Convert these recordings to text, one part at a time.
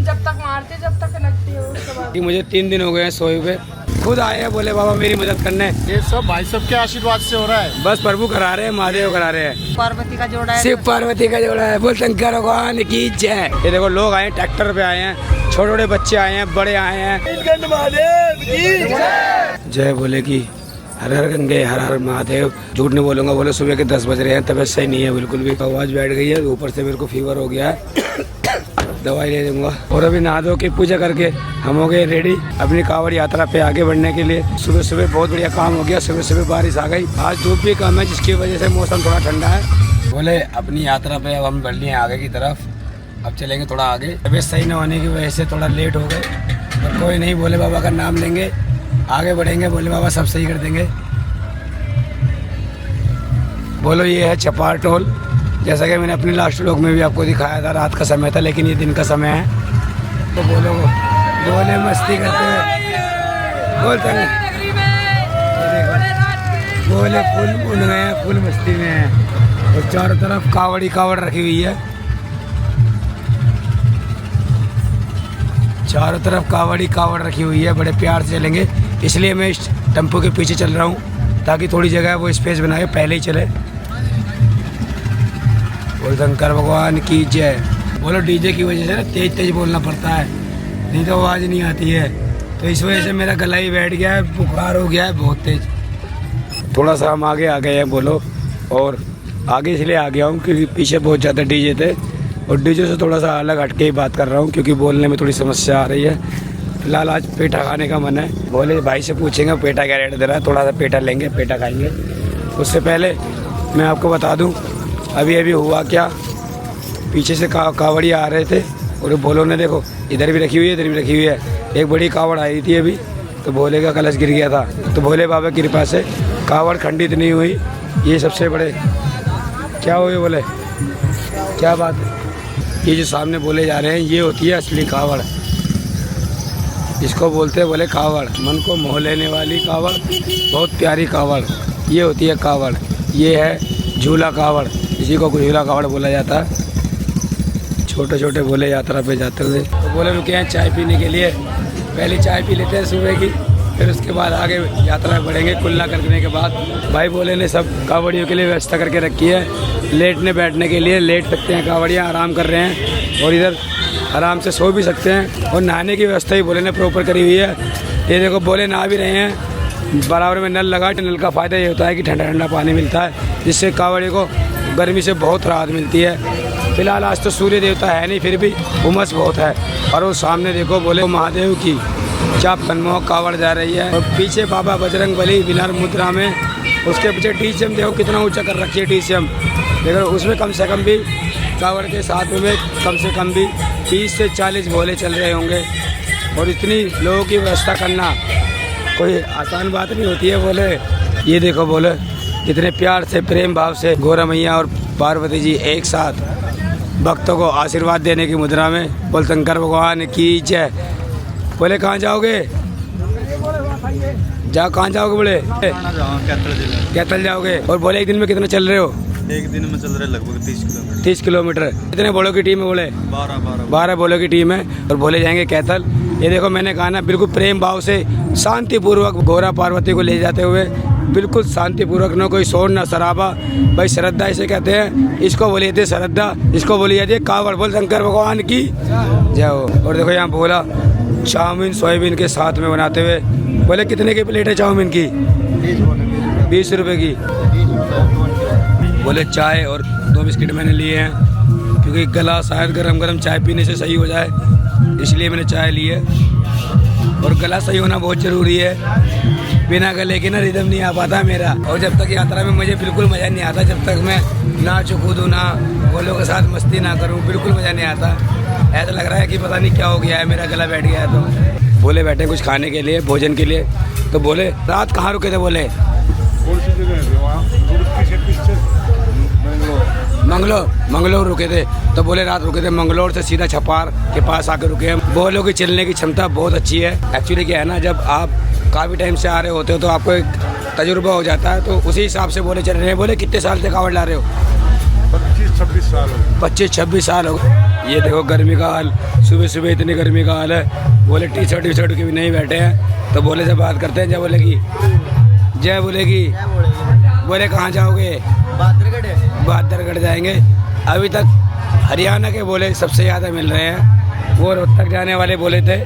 जब तक मारते जब तक लगती हो। मुझे 3 दिन हो गए हैं सोए हुए, खुद आए हैं बोले बाबा मेरी मदद करने। ये सब भाई सब के आशीर्वाद से हो रहा है। बस प्रभु करा रहे हैं, महादेव करा रहे हैं, पार्वती का जोड़ा है, शिव पार्वती का जोड़ा है, बोल शंकर भगवान की जय। ये देखो लोग आए हैं, ट्रैक्टर पे आए हैं, छोटे छोटे बच्चे आए हैं, बड़े आए हैं, महादेव की जय बोले की हर हर गंगे हर हर महादेव। झूठ नहीं बोलूंगा, बोले सुबह के 10 बज रहे हैं, तबीयत सही नहीं है बिल्कुल भी, आवाज बैठ गई है, ऊपर से मेरे को फीवर हो गया है, दवाई ले दूंगा। और अभी नहा धो के पूजा करके हम हो गए रेडी अपनी कांवड़ यात्रा पे आगे बढ़ने के लिए। सुबह सुबह बहुत बढ़िया काम हो गया, सुबह सुबह बारिश आ गई, आज धूप भी कम है जिसकी वजह से मौसम थोड़ा ठंडा है। बोले अपनी यात्रा पे अब हम बढ़ लिए आगे की तरफ, अब चलेंगे थोड़ा आगे। तबीयत सही न होने की वजह से थोड़ा लेट हो गए, पर कोई नहीं, भोले बाबा का नाम लेंगे, आगे बढ़ेंगे, भोले बाबा सब सही कर देंगे। बोलो ये है चपार टोल, जैसा कि मैंने अपने लास्ट व्लॉग में भी आपको दिखाया था, रात का समय था लेकिन ये दिन का समय है। तो बोलो बोले मस्ती करते हुए बोलते हैं, बोले फुल उड़ गए हैं, फुल मस्ती में है, और चारों तरफ कावड़ी कावड़ रखी हुई है, चारों तरफ कावड़ी कावड़ रखी हुई है, बड़े प्यार से चलेंगे, इसलिए मैं इस टेम्पो के पीछे चल रहा हूँ ताकि थोड़ी जगह वो स्पेस बनाए, पहले ही चले। बोल शंकर भगवान की जय। बोलो डीजे की वजह से ना तेज तेज बोलना पड़ता है, नहीं तो आवाज़ नहीं आती है, तो इस वजह से मेरा गला ही बैठ गया है, बुखार हो गया है बहुत तेज। थोड़ा सा हम आगे आ गए हैं बोलो, और आगे इसलिए आ गया हूँ क्योंकि पीछे बहुत ज़्यादा डीजे थे, और डीजे से थोड़ा सा अलग हटके ही बात कर रहा हूँ क्योंकि बोलने में थोड़ी समस्या आ रही है। फिलहाल आज पेठा खाने का मन है, बोले भाई से पूछेंगे पेठा क्या रेट दे रहा है, थोड़ा सा पेठा लेंगे, पेठा खाएंगे। उससे पहले मैं आपको बता दूं अभी अभी हुआ क्या, पीछे से कावड़िया आ रहे थे और बोलो ने देखो इधर भी रखी हुई है, इधर भी रखी हुई है, एक बड़ी कावड़ आई थी अभी, तो भोले का कलश गिर गया था, तो भोले बाबा की कृपा से कावड़ खंडित नहीं हुई। ये सबसे बड़े क्या हुए बोले, क्या बात है, ये जो सामने बोले जा रहे हैं ये होती है असली कावड़, इसको बोलते हैं बोले कावड़, मन को मोह लेने वाली कावड़, बहुत प्यारी कावड़, ये होती है कावड़। ये है झूला कावड़, इसी को झूला कावड़ बोला जाता है। छोटे छोटे बोले यात्रा पे जाते हुए, तो बोले रुके हैं चाय पीने के लिए, पहले चाय पी लेते हैं सुबह की, फिर उसके बाद आगे यात्रा में बढ़ेंगे। कुल्ला करने के बाद भाई बोले ने सब कावड़ियों के लिए व्यवस्था करके रखी है, लेटने बैठने के लिए, लेट सकते हैं कावड़ियाँ, आराम कर रहे हैं, और इधर आराम से सो भी सकते हैं, और नहाने की व्यवस्था भी बोले ने प्रॉपर करी हुई है। ये देखो बोले नहा भी रहे हैं, बराबर में नल लगा, नल का फ़ायदा ये होता है कि ठंडा ठंडा पानी मिलता है, जिससे कावड़ी को गर्मी से बहुत राहत मिलती है। फिलहाल आज तो सूर्य देवता है नहीं, फिर भी उमस बहुत है, और वो सामने देखो बोले महादेव की चाप मनमोहक कावड़ जा रही है, और पीछे बाबा बजरंग बली बिना मुद्रा में, उसके पीछे डीसीएम देखो कितना ऊँचा कर रखी है डीसीएम, देखो उसमें कम से कम भी कावड़ के साथ में कम से कम भी 30 से 40 भोले चल रहे होंगे, और इतनी लोगों की व्यवस्था करना कोई आसान बात नहीं होती है बोले। ये देखो बोले कितने प्यार से प्रेम भाव से गौरा मैया और पार्वती जी एक साथ भक्तों को आशीर्वाद देने की मुद्रा में, बोल शंकर भगवान की जय। बोले कहाँ जाओगे, कहाँ जाओगे बोले, कैथल जाओगे, और बोले एक दिन में कितना चल रहे हो, एक दिन में चल रहे लगभग 30 किलोमीटर। कितने बोलों की टीम है बोले, 12 बोलों की टीम है, और बोले जाएंगे कैथल। ये देखो मैंने कहा ना बिल्कुल प्रेम भाव से शांतिपूर्वक गौरा पार्वती को ले जाते हुए, बिल्कुल शांतिपूर्वक, न कोई शोर न शराबा, भाई श्रद्धा इसे कहते हैं, इसको बोली जाती है श्रद्धा, इसको बोली जाती है कावड़। बोल शंकर भगवान की जय हो। और देखो यहाँ बोला चाउमीन सोयाबीन के साथ में बनाते हुए, बोले कितने की प्लेट है चाउमीन की, 20 रुपये की। बोले चाय और 2 बिस्किट मैंने लिए हैं क्योंकि गला शायद गरम गरम चाय पीने से सही हो जाए, इसलिए मैंने चाय ली है, और गला सही होना बहुत ज़रूरी है, बिना गले के ना रिदम नहीं आ पाता मेरा, और जब तक यात्रा में मुझे बिल्कुल मज़ा नहीं आता, जब तक मैं नाच कूदूँ ना बोलों के साथ मस्ती ना करूँ, बिल्कुल मज़ा नहीं आता। ऐसा लग रहा है कि पता नहीं क्या हो गया है, मेरा गला बैठ गया है। तो बोले बैठे कुछ खाने के लिए, भोजन के लिए, तो बोले रात कहाँ रुके थे, बोले मंगलोर रुके थे। तो बोले रात रुके थे, मंगलोर से सीधा छपार के पास आकर रुके हैं। बोलों की चलने की क्षमता बहुत अच्छी है। एक्चुअली क्या है ना, जब आप काफ़ी टाइम से आ रहे होते हो तो आपको एक तजुर्बा हो जाता है, तो उसी हिसाब से बोले चल रहे हैं। बोले कितने साल से कावड़ ला रहे हो? 25-26 साल हो गए। 25-26 साल हो गए। ये देखो गर्मी का हाल, सुबह सुबह इतनी गर्मी का हाल है। बोले टी शर्ट के भी नहीं बैठे हैं। तो बोले से बात करते हैं। जय बोलेगी, जय बोलेगी। बोले कहाँ जाओगे? बहादुरगढ़ जाएंगे। अभी तक हरियाणा के बोले सबसे ज़्यादा मिल रहे हैं। वो रोहतक जाने वाले बोले थे।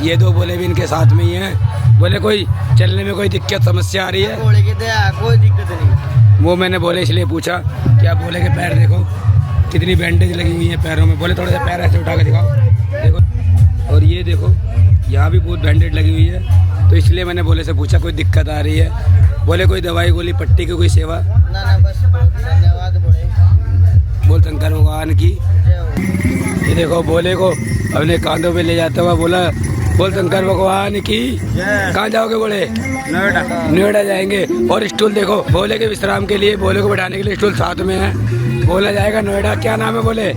ये दो बोले भी इनके साथ में ही हैं। बोले कोई चलने में कोई दिक्कत समस्या आ रही है? कोई दिक्कत नहीं। वो मैंने बोले इसलिए पूछा। क्या बोले के पैर देखो कितनी बैंडेज लगी हुई है पैरों में। बोले थोड़ा सा पैर ऐसे उठा के दिखाओ, देखो। और ये देखो यहाँ भी बहुत बैंडेज लगी हुई है। तो इसलिए मैंने बोले से पूछा कोई दिक्कत आ रही है? बोले कोई दवाई गोली पट्टी की कोई सेवा? ना बस धन्यवाद बोल शंकर भगवान की। ये देखो बोले को अपने कांधों पे ले जाता हुआ बोला बोल शंकर भगवान की। कहाँ जाओगे? बोले नोएडा जाएंगे। और स्टूल देखो, बोले के विश्राम के लिए, बोले को बैठाने के लिए स्टूल साथ में है। बोला जाएगा नोएडा। क्या नाम है? बोले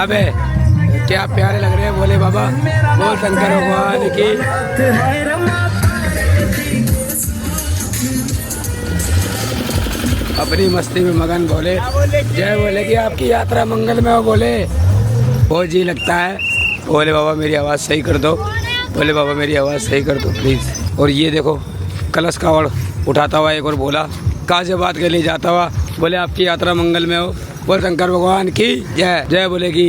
अबे। क्या प्यारे लग रहे हैं बोले बाबा। बोल शंकर भगवान की। अपनी मस्ती में मगन बोले। जय बोले कि आपकी यात्रा मंगल में हो। बोले बहुत जी लगता है। बोले बाबा मेरी आवाज़ सही कर दो। बोले बाबा मेरी आवाज़ सही कर दो प्लीज़। और ये देखो कलश कावड़ उठाता हुआ एक और बोला गाजियाबाद के लिए जाता हुआ। बोले आपकी यात्रा मंगल में हो। बोल शंकर भगवान की जय। जय बोलेगी।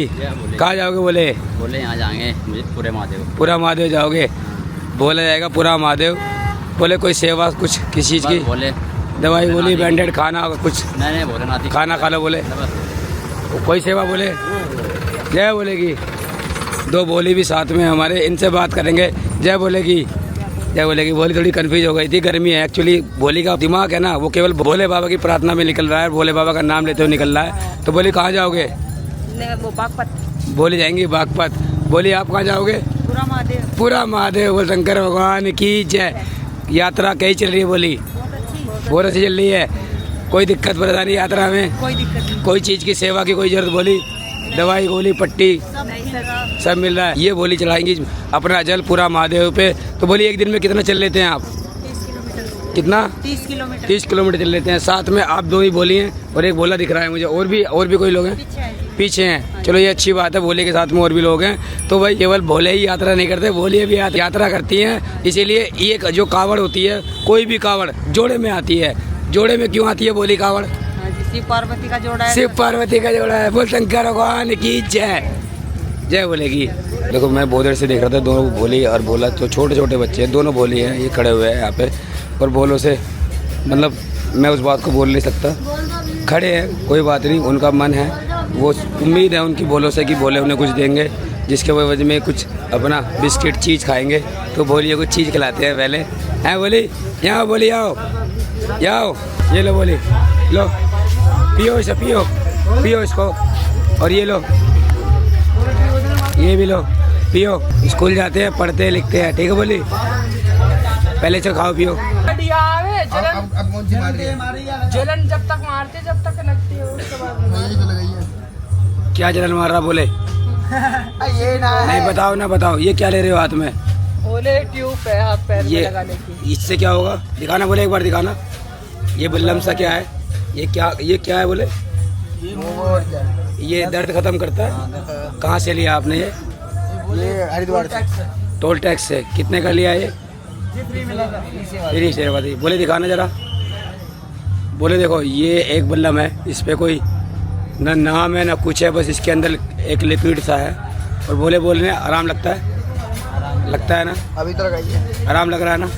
कहाँ जाओगे? बोले यहाँ जाएंगे पूरे महादेव। पूरा महादेव जाओगे? बोला जाएगा पूरा महादेव। बोले कोई सेवा कुछ किसी चीज़ की? बोले दवाई बोली बैंडेड खाना कुछ? नहीं बोले खाना खा लो। बोले कोई सेवा? बोले जय बोलेगी। दो बोली भी साथ में हमारे, इनसे बात करेंगे। जय बोलेगी, जय बोलेगी। बोली थोड़ी कंफ्यूज हो गई थी, गर्मी है एक्चुअली। बोली का दिमाग है ना वो केवल भोले बाबा की प्रार्थना में निकल रहा है, भोले बाबा का नाम लेते हुए निकल रहा है। तो बोली कहाँ जाओगे? बोली जाएंगी बागपत। बोली आप कहाँ जाओगे? पूरा महादेव। बोल शंकर भगवान की जय। यात्रा कहीं चल रही है? बोली बहुत अच्छी चल रही है। कोई दिक्कत परेशानी यात्रा में? कोई दिक्कत नहीं। कोई चीज़ की सेवा की कोई जरूरत? बोली दवाई गोली पट्टी सब मिल रहा है। ये बोली चलाएंगी अपना जल पूरा महादेव पे। तो बोली एक दिन में कितना चल लेते हैं आप? 30 किलोमीटर। कितना? 30 किलोमीटर। 30 किलोमीटर चल लेते हैं। साथ में आप दो ही बोली हैं और एक बोला दिख रहा है मुझे। और भी कोई लोग हैं पीछे हैं। चलो ये अच्छी बात है, भोले के साथ में और भी लोग हैं। तो भाई केवल भोले ही यात्रा नहीं करते, भोले भी यात्रा करती हैं। इसीलिए ये जो कावड़ होती है, कोई भी कावड़ जोड़े में आती है। जोड़े में क्यों आती है बोली कावड़? शिव पार्वती का जोड़ा है। शिव पार्वती का जोड़ा है। बोल शंकर भगवान की जय। जय बोलेगी। देखो मैं बहुत देर से देख रहा था, दोनों भोली और भोला तो छोटे छोटे बच्चे हैं, दोनों भोली हैं। ये खड़े हुए हैं यहाँ पे और भोलों से मतलब मैं उस बात को बोल नहीं सकता। खड़े हैं, कोई बात नहीं, उनका मन है। वो उम्मीद है उनकी भोलों से कि भोले उन्हें कुछ देंगे, जिसके वजह में कुछ अपना बिस्किट चीज़ खाएंगे। तो बोलिए कुछ चीज़ खिलाते हैं पहले। हैं बोली? यहाँ बोली आओ आओ। ये लो बोली, लो पियो इसे, पियो इसको। और ये लो, ये भी लो, पियो। स्कूल जाते हैं, पढ़ते हैं, लिखते हैं, ठीक है बोली? पहले से खाओ पियो। जलन जब तक मारते जब तक लगती है उसके बाद। क्या जलन मार रहा? बोले ये ना नहीं, बताओ ना बताओ। ये क्या ले रहे हो हाथ में? बोले ट्यूब है हाथ पैर में ये लगाने की। इससे क्या होगा? दिखाना बोले, एक बार दिखाना। ये बल्लम सा क्या है? ये क्या है बोले? ये दर्द खत्म करता है। कहाँ से लिया आपने ये? हरिद्वार से। टोल टैक्स से। कितने का लिया ये? फ्री से। बोले दिखाना जरा। बोले देखो ये एक बल्लम है, इस पे कोई ना नाम है ना कुछ है, बस इसके अंदर एक लिक्विड सा है। और बोले बोलने आराम लगता है? लगता है ना? अभी तो लगाइए। आराम लग रहा है ना?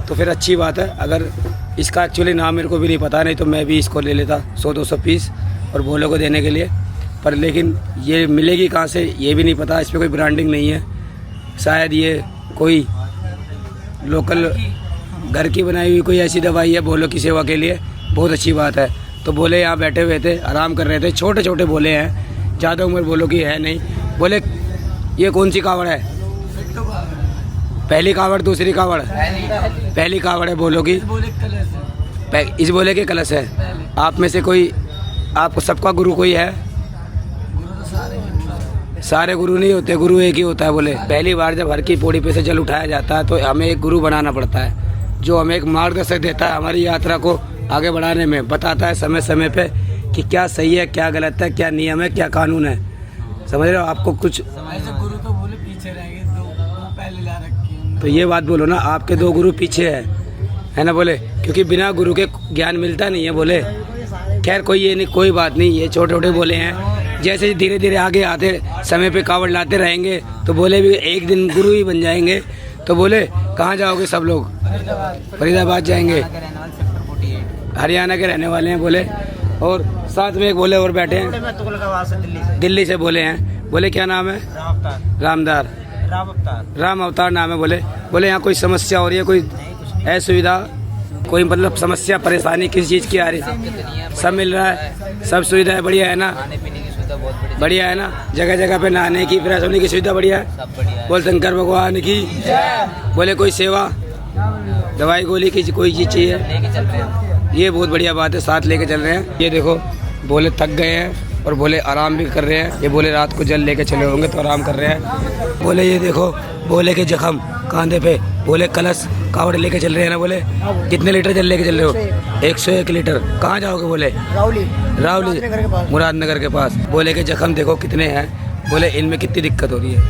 तो फिर अच्छी बात है। अगर इसका एक्चुअली नाम मेरे को भी नहीं पता, नहीं तो मैं भी इसको ले लेता 100-200 पीस और भोले को देने के लिए। पर लेकिन ये मिलेगी कहाँ से ये भी नहीं पता। इस पर कोई ब्रांडिंग नहीं है। शायद ये कोई लोकल घर की बनाई हुई कोई ऐसी दवाई है भोलों की सेवा के लिए। बहुत अच्छी बात है। तो भोले यहाँ बैठे हुए थे, आराम कर रहे थे। छोटे छोटे भोले हैं, ज़्यादा उम्र भोलों की है नहीं। बोले ये कौन सी कावड़ है? पहली कावड़, दूसरी कावड़? पहली कावड़ है भोलों की। इस बोले के कलश है। आप में से कोई, आपको सबका गुरु कोई है? सारे गुरु नहीं होते, गुरु एक ही होता है बोले। पहली बार जब हर की पौड़ी पे से जल उठाया जाता है तो हमें एक गुरु बनाना पड़ता है, जो हमें एक मार्गदर्शक देता है हमारी यात्रा को आगे बढ़ाने में, बताता है समय समय पे कि क्या सही है, क्या गलत है, क्या नियम है, क्या कानून है। समझ रहे हो? आपको कुछ गुरु तो बोले पीछे रहेंगे, दो पहले ला रखी। तो ये बात बोलो ना, आपके 2 गुरु पीछे है ना बोले, क्योंकि बिना गुरु के ज्ञान मिलता नहीं है बोले। खैर कोई ये नहीं, कोई बात नहीं, ये छोटे छोटे बोले हैं। जैसे धीरे धीरे आगे आते समय पे कावड़ लाते रहेंगे तो बोले भी एक दिन गुरु ही बन जाएंगे। तो बोले कहाँ जाओगे सब लोग? फरीदाबाद जाएंगे, हरियाणा के रहने वाले हैं बोले। और साथ में एक बोले और बैठे हैं, दिल्ली से बोले हैं। बोले क्या नाम है? राम अवतार नाम है बोले। बोले यहाँ कोई समस्या हो रही है, कोई असुविधा, कोई मतलब समस्या परेशानी किसी चीज़ की आ रही है? सब मिल रहा है, सब सुविधाएं बढ़िया है ना? बढ़िया है ना? जगह जगह पे नहाने की, फ्रेश होने की सुविधा बढ़िया है। बोल शंकर भगवान की। बोले कोई सेवा, दवाई गोली की कोई चीज़ चाहिए? ये बहुत बढ़िया बात है, साथ लेके चल रहे हैं। ये देखो बोले थक गए हैं और बोले आराम भी कर रहे हैं। ये बोले रात को जल लेके चले होंगे तो आराम कर रहे हैं। बोले ये देखो बोले के जख्म कांधे पे, बोले कलश कावड़ लेके चल रहे हैं ना बोले। कितने लीटर जल लेके चल रहे हो? 101 लीटर। कहाँ जाओगे बोले? रावली मुरादनगर के पास। बोले के जख्म देखो कितने हैं, बोले इनमें कितनी दिक्कत हो रही है,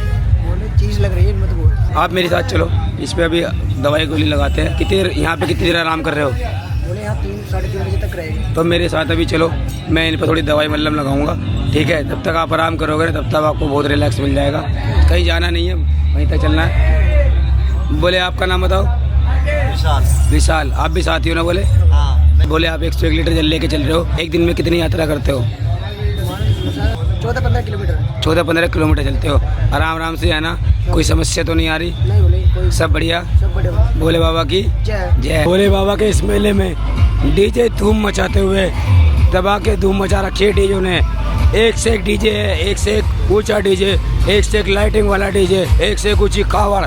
बोले चीज लग रही है इनमें तो बहुत। आप मेरे साथ चलो, इस पे अभी दवाई गोली लगाते हैं। कितनी यहाँ पे कितनी देर आराम कर रहे हो? बोले यहाँ 3-3:30 बजे तक रहेगी। तो मेरे साथ अभी चलो, मैं इन पर थोड़ी दवाई मल्लम लगाऊंगा, ठीक है? तब तक आप आराम करोगे ना, तब तक आपको बहुत रिलैक्स मिल जाएगा। कहीं जाना नहीं है, वहीं तक चलना है। बोले आपका नाम बताओ? विशाल। आप भी साथी हो ना बोले? हाँ। बोले आप 101 लीटर जल लेके चल रहे हो। एक दिन में कितनी यात्रा करते हो? 14-15 किलोमीटर। 14-15 किलोमीटर चलते हो आराम आराम से, है ना? कोई समस्या तो नहीं आ रही? नहीं बोले कोई, सब बढ़िया। सब बढ़िया। भोले बाबा की जय। भोले बाबा के इस मेले में डीजे धूम मचाते हुए दबा के धूम मचा रखी है डीजे ने। एक से एक डीजे है, एक से एक ऊंचा डीजे, एक से एक लाइटिंग वाला डीजे, एक से एक ऊंची कावड़।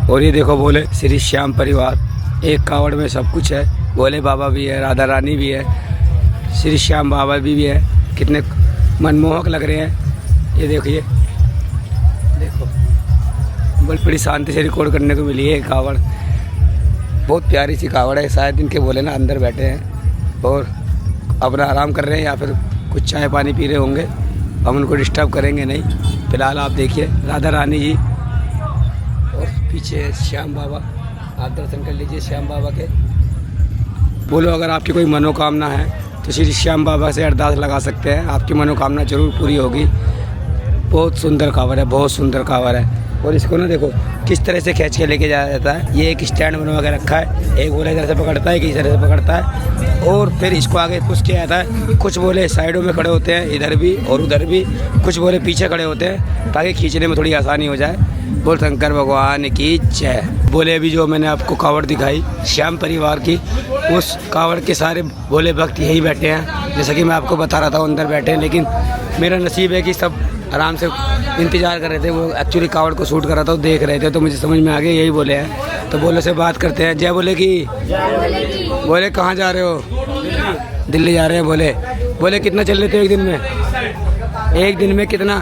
और ये देखो बोले श्री श्याम परिवार, एक कावड़ में सब कुछ है। भोले बाबा भी है, राधा रानी भी है, श्री श्याम बाबा भी है। कितने मनमोहक लग रहे हैं। ये देखिए, देखो बड़ी शांति से रिकॉर्ड करने को मिली है कावड़। बहुत प्यारी सी कावड़ है। शायद इनके बोले ना अंदर बैठे हैं और अपना आराम कर रहे हैं या फिर कुछ चाय पानी पी रहे होंगे। हम उनको डिस्टर्ब करेंगे नहीं। फिलहाल आप देखिए राधा रानी जी और पीछे श्याम बाबा, आप दर्शन कर लीजिए श्याम बाबा के। बोलो अगर आपकी कोई मनोकामना है तो श्री श्याम बाबा से अरदास लगा सकते हैं, आपकी मनोकामना जरूर पूरी होगी। बहुत सुंदर कावड़ है, बहुत सुंदर कावड़ है। और इसको ना देखो किस तरह से खींच के लेके जाया जाता है। ये एक स्टैंड बनवा के रखा है, एक बोले इधर से पकड़ता है, किसी तरह से पकड़ता है और फिर इसको आगे पुश किया जाता है। कुछ बोले साइडों में खड़े होते हैं, इधर भी और उधर भी। कुछ बोले पीछे खड़े होते हैं ताकि खींचने में थोड़ी आसानी हो जाए। बोल शंकर भगवान की जय। बोले अभी जो मैंने आपको कावड़ दिखाई श्याम परिवार की, उस कावड़ के सारे भोले भक्त यही बैठे हैं। जैसा कि मैं आपको बता रहा था अंदर बैठे हैं, लेकिन मेरा नसीब है कि सब आराम से इंतज़ार कर रहे थे। वो एक्चुअली कावड़ को शूट कर रहा था, वो देख रहे थे, तो मुझे समझ में आ गया यही बोले हैं। तो बोले से बात करते हैं। जय बोले की। बोले कहाँ जा रहे हो? दिल्ली जा रहे हैं। बोले कितना चल लेते हो एक दिन में? एक दिन में कितना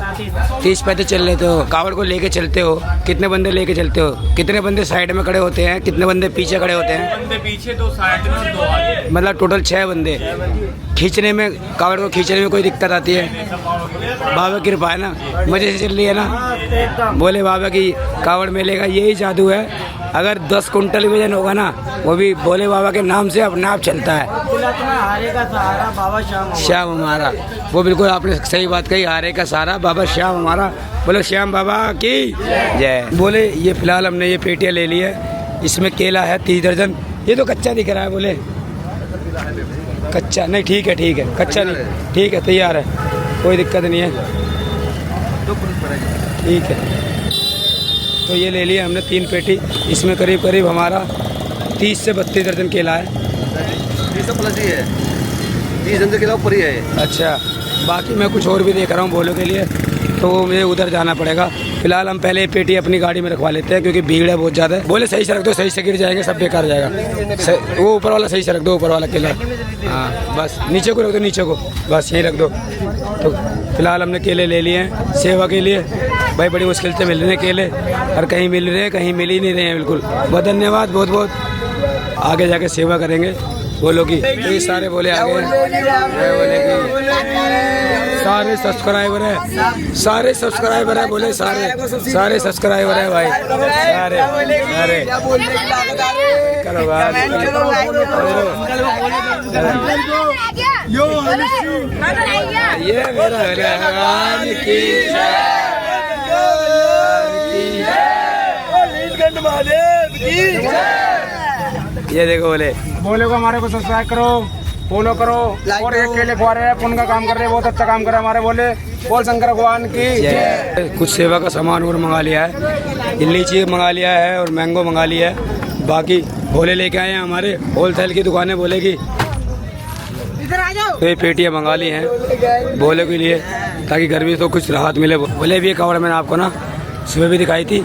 30 पैसे चल लेते हो? कावड़ को लेके चलते हो, कितने बंदे लेके चलते हो? कितने बंदे साइड में खड़े होते हैं, कितने बंदे पीछे खड़े होते हैं? बंदे पीछे, 2 साइड में और 2 आगे। मतलब टोटल 6 बंदे। खींचने में, कावड़ को खींचने में कोई दिक्कत आती है? बाबा की कृपा है ना, मजे से चल रही है ना। बोले बाबा की कावड़ मेले का यही जादू है, अगर 10 कुंटल वजन होगा ना, वो भी बोले बाबा के नाम से अपने आप चलता है। हारे का सहारा बाबा श्याम हमारा, वो बिल्कुल आपने सही बात कही, हारे का सहारा बाबा श्याम हमारा। बोले श्याम बाबा की जय। बोले ये फिलहाल हमने ये पेटियाँ ले ली है, इसमें केला है 30 दर्जन। ये तो कच्चा दिख रहा है, बोले कच्चा नहीं, ठीक है ठीक है, कच्चा नहीं, ठीक है तैयार है, कोई दिक्कत नहीं है, ठीक है। तो ये ले लिया हमने 3 पेटी, इसमें करीब करीब हमारा 30 से 32 दर्जन केला है। 30 प्लस ही है, 30 दर्जन केला ऊपर ही है। अच्छा, बाकी मैं कुछ और भी देख रहा हूँ बोलो के लिए, तो मुझे उधर जाना पड़ेगा। फिलहाल हम पहले पेटी अपनी गाड़ी में रखवा लेते हैं, क्योंकि भीड़ है बहुत ज़्यादा। बोले सही से रख दो, सही से गिर जाएंगे, सब बेकार हो जाएगा। वो ऊपर वाला सही से रख दो, ऊपर वाला केला। हाँ बस नीचे को रख दो, नीचे को बस यहीं रख दो। तो फिलहाल हमने केले ले लिए हैं सेवा के लिए। भाई बड़ी मुश्किल से मिल रहे हैं केले, और कहीं मिल रहे हैं, कहीं मिल ही नहीं रहे हैं बिल्कुल। बहुत धन्यवाद, बहुत बहुत। आगे जाके सेवा करेंगे बोलो की। तो ये सारे बोले आगे बोले की सारे सब्सक्राइबर है, सारे सब्सक्राइबर है, बोले सारे सब्सक्राइबर है भाई, सारे। अरे करो बात, ये मेरा भगवान की ये देखो बोले को हमारे को सब्सक्राइब करो, फॉलो करो, और एक केले खुआ रहे हैं, पुण्य का काम कर रहे हैं, बहुत अच्छा काम कर रहे हैं हमारे। बोल शंकर भगवान की। कुछ सेवा का सामान और मंगा लिया है, लीची मंगा लिया है और मैंगो मंगा लिया है। बाकी भोले लेके आए हैं हमारे होलसेल की दुकानें बोले की। तो ये पेटियाँ मंगा ली हैं भोले के लिए, ताकि गर्मी से तो कुछ राहत मिले। बोले भी कावड़ मैंने आपको ना सुबह भी दिखाई थी,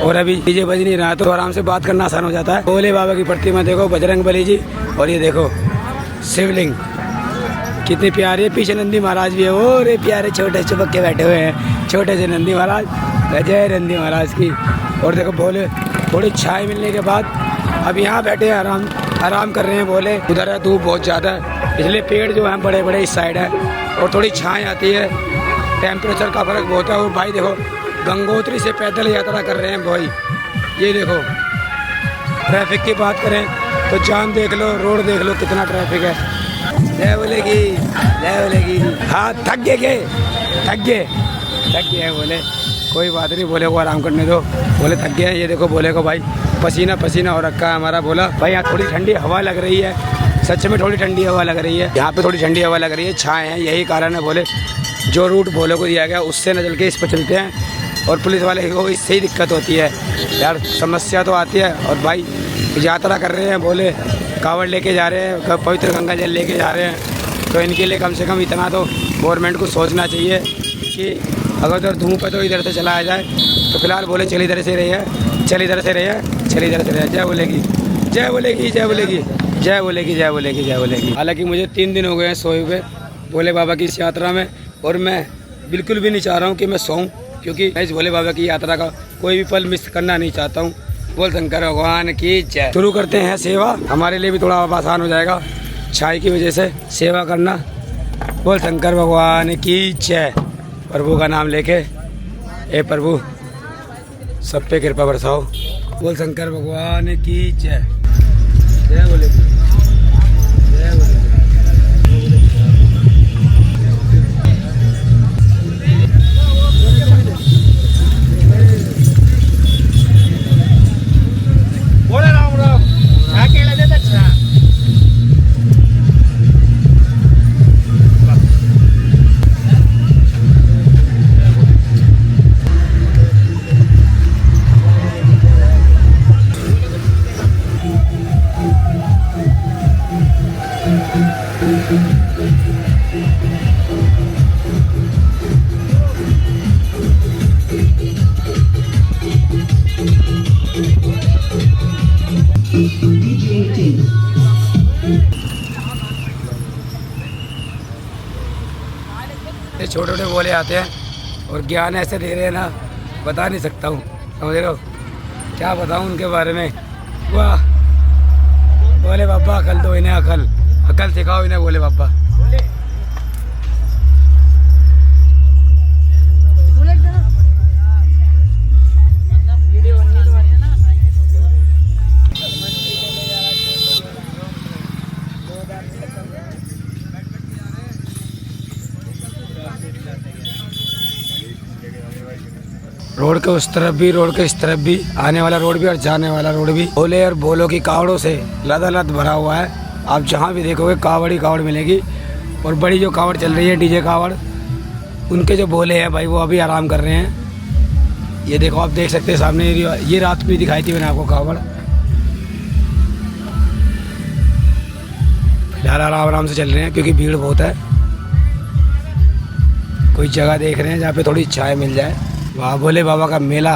और अभी डीजे बज नहीं रहा, तो आराम से बात करना आसान हो जाता है। भोले बाबा की प्रतिमा देखो, बजरंग बली जी, और ये देखो शिवलिंग कितनी प्यारी है। पीछे नंदी महाराज भी है, वो रे प्यारे छोटे चुपक के बैठे हुए हैं, छोटे से नंदी महाराज। जय नंदी महाराज की। और देखो भोले थोड़ी छाई मिलने के बाद अब यहाँ बैठे आराम कर रहे हैं भोले। उधर है धूप बहुत ज़्यादा है, इसलिए पेड़ जो हैं बड़े बड़े इस साइड है, और थोड़ी छाई आती है, टेम्परेचर का फर्क बहुत है। और भाई देखो गंगोत्री से पैदल यात्रा कर रहे हैं भाई। ये देखो ट्रैफिक की बात करें तो जाम देख लो, रोड देख लो, कितना ट्रैफिक है। जय बोलेगी, जय बोलेगी। हाँ थक गए बोले, कोई बात नहीं, बोले को आराम करने दो, बोले थक गए। ये देखो बोले को भाई पसीना हो रखा है हमारा बोला। भाई यहाँ थोड़ी ठंडी हवा लग रही है, सच में थोड़ी ठंडी हवा लग रही है, यहाँ पे थोड़ी ठंडी हवा लग रही है, छाएँ हैं, यही कारण है। बोले जो रूट भोले को दिया गया उससे न चल के इस पर चलते हैं, और पुलिस वाले को इससे ही दिक्कत होती है यार, समस्या तो आती है। और भाई यात्रा कर रहे हैं बोले, कावड़ लेके जा रहे हैं, पवित्र गंगा जल लेके जा रहे हैं, तो इनके लिए कम से कम इतना तो गवर्नमेंट को सोचना चाहिए कि अगर उधर धूप है तो इधर से चलाया जाए। तो फिलहाल बोले चल इधर से रही है, चल इधर से रही है, चल इधर से रही है। जय बोलेगी, जय बोलेगी, जय बोलेगी, जय बोलेगी, जय बोलेगी, जय बोलेगी। हालांकि मुझे 3 दिन हो गए हैं सोए हुए भोले बाबा की इस यात्रा में, और मैं बिल्कुल भी नहीं चाह रहा हूँ कि मैं सोऊं, क्योंकि मैं इस भोले बाबा की यात्रा का कोई भी पल मिस करना नहीं चाहता हूँ। बोल शंकर भगवान की जय। शुरू करते हैं सेवा, हमारे लिए भी थोड़ा आसान हो जाएगा छाई की वजह से सेवा करना। बोल शंकर भगवान की जय। प्रभु का नाम लेके, ए प्रभु सब पे कृपा बरसाओ। बोल शंकर भगवान की जय। जय बोले, जय बोले। छोटे छोटे बोले आते हैं और ज्ञान ऐसे दे रहे हैं ना, बता नहीं सकता हूँ, समझ रहे हो, क्या बताऊँ उनके बारे में। वाह बोले बाबा, अकल दो इन्हें, अकल सिखाओ इन्हें बोले बाबा। रोड के उस तरफ भी, रोड के इस तरफ भी, आने वाला रोड भी और जाने वाला रोड भी भोले और भोलों की कावड़ों से लदालद भरा हुआ है। आप जहाँ भी देखोगे कावड़ ही कावड़ मिलेगी। और बड़ी जो कावड़ चल रही है डीजे कावड़, उनके जो भोले हैं भाई वो अभी आराम कर रहे हैं। ये देखो, आप देख सकते हैं सामने, ये रात को भी दिखाई थी मैंने आपको कावड़। फिलहाल आराम आराम से चल रहे हैं क्योंकि भीड़ बहुत है। कोई जगह देख रहे हैं जहाँ पे थोड़ी छाया मिल जाए। वहाँ भोले बाबा का मेला,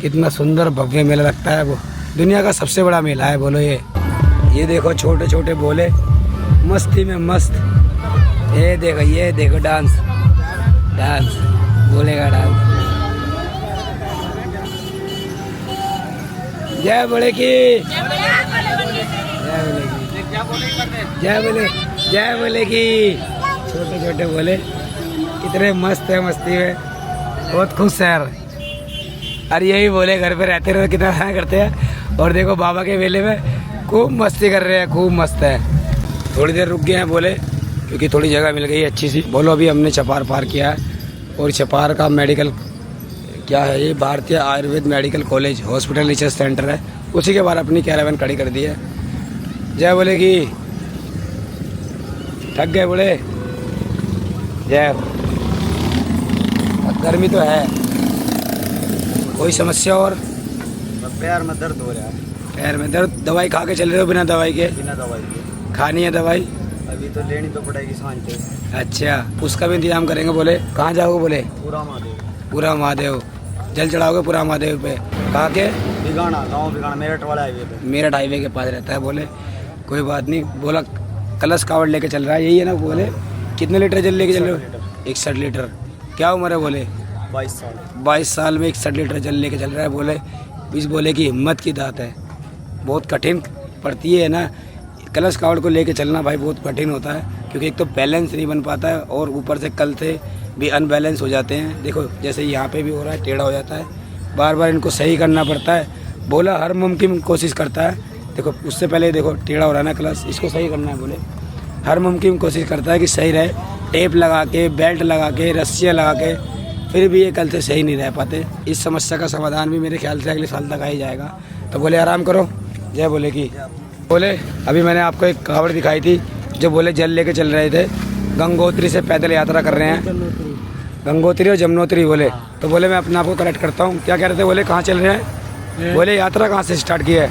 कितना सुंदर भव्य मेला लगता है। वो दुनिया का सबसे बड़ा मेला है बोलो ये देखो छोटे छोटे भोले मस्ती में मस्त। ये देखो डांस भोले का डांस। जय भोले की, जय भोले की। छोटे छोटे भोले कितने मस्त है, मस्ती में बहुत खुश है यार। अरे यही बोले घर पे रहते रहे कितना खाया करते हैं। और देखो बाबा के मेले में खूब मस्ती कर रहे हैं, खूब मस्त है। थोड़ी देर रुक गए हैं बोले क्योंकि थोड़ी जगह मिल गई अच्छी सी। बोलो अभी हमने छपार पार किया है और छपार का मेडिकल क्या है, ये भारतीय Ayurveda medical college hospital research centre है। उसी के बाद अपनी कैरावन खड़ी कर दी है। जय बोले की। थक गए बोले, जय। गर्मी तो है, कोई समस्या और? पैर में दर्द हो रहा है। पैर में दर्द, दवाई खा के चल रहे हो बिना दवाई के? बिना दवाई के। खानी है दवाई? अभी तो लेनी तो पड़ेगी सांझ से। अच्छा, उसका भी इंतजाम करेंगे बोले। कहाँ जाओगे बोले? पूरा महादेव जल चढ़ाओगे पूरा महादेव पे? कहाँ के? बिगाना, गाँव बिगाना, मेरठ वाला हाईवे पे। मेरठ हाईवे के पास रहता है बोले। कोई बात नहीं। बोला कलश कावड़ लेके चल रहा है, यही है ना बोले? कितने लीटर जल लेके चल रहे हो? 61 लीटर। क्या उम्र है बोले? 22 साल। 22 साल में 61 लीटर जल लेके चल रहा है बोले। इस बोले की हिम्मत की बात है, बहुत कठिन पड़ती है ना कलश कावड़ को लेके चलना भाई, बहुत कठिन होता है क्योंकि एक तो बैलेंस नहीं बन पाता है और ऊपर से कल से भी अनबैलेंस हो जाते हैं। देखो जैसे यहाँ पे भी हो रहा है, टेढ़ा हो जाता है, बार बार इनको सही करना पड़ता है। बोला हर मुमकिन कोशिश करता है। देखो उससे पहले देखो टेढ़ा हो रहा है ना कलश, इसको सही करना है बोले। हर मुमकिन कोशिश करता है कि सही रहे, टेप लगा के, बेल्ट लगा के, रस्सियाँ लगा के, फिर भी ये कल से सही नहीं रह पाते। इस समस्या का समाधान भी मेरे ख्याल से अगले साल तक आ ही जाएगा। तो बोले आराम करो। जय बोले की। बोले अभी मैंने आपको एक कावड़ दिखाई थी जो बोले जल लेके चल रहे थे, गंगोत्री से पैदल यात्रा कर रहे हैं। गंगोत्री और जमुनोत्री बोले। तो बोले मैं अपने आप को करेक्ट करता हूँ, क्या कह रहे थे बोले? कहाँ चल रहे हैं बोले? यात्रा कहाँ से स्टार्ट की है?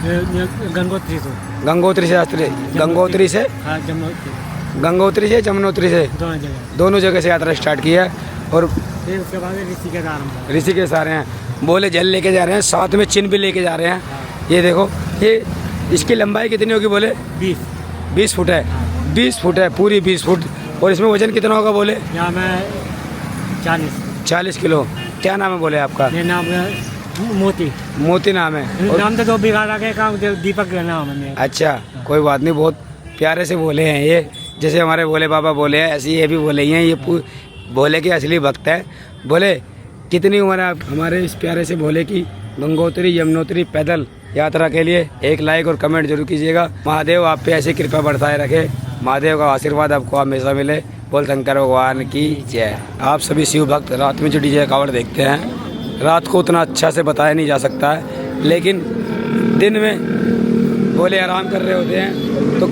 गंगोत्री से। गंगोत्री से गंगोत्री से गंगोत्री से जमुनोत्री से दोनों जगह से यात्रा स्टार्ट की है। और उसके बाद ऋषिकेश आ रहे हैं बोले, जल लेके जा रहे हैं, साथ में चिन्ह भी लेके जा रहे हैं। ये देखो, ये इसकी लंबाई कितनी होगी बोले? 20 फुट है। 20 फुट है, पूरी 20 फुट। और इसमें वजन कितना होगा बोले? यहाँ में 40 किलो। क्या नाम है बोले आपका? मेरा नाम मोती नाम है। नाम तो बिगाड़ा के काम, दीपक का नाम है। अच्छा, कोई बात नहीं, बहुत प्यारे से बोले हैं ये। जैसे हमारे भोले बाबा बोले हैं ऐसे ये भी बोले ही हैं। ये भोले के असली भक्त है। बोले कितनी उम्र है आप हमारे इस प्यारे से भोले की? गंगोत्री यमुनोत्री पैदल यात्रा के लिए एक लाइक और कमेंट जरूर कीजिएगा। महादेव आप पे ऐसी कृपा बरसाए रखे, महादेव का आशीर्वाद आपको हमेशा मिले। बोल शंकर भगवान की जय। आप सभी शिव भक्त रात में जो डीजे कावड़ देखते हैं, रात को उतना अच्छा से बताया नहीं जा सकता है, लेकिन दिन में भोले आराम कर रहे होते हैं तो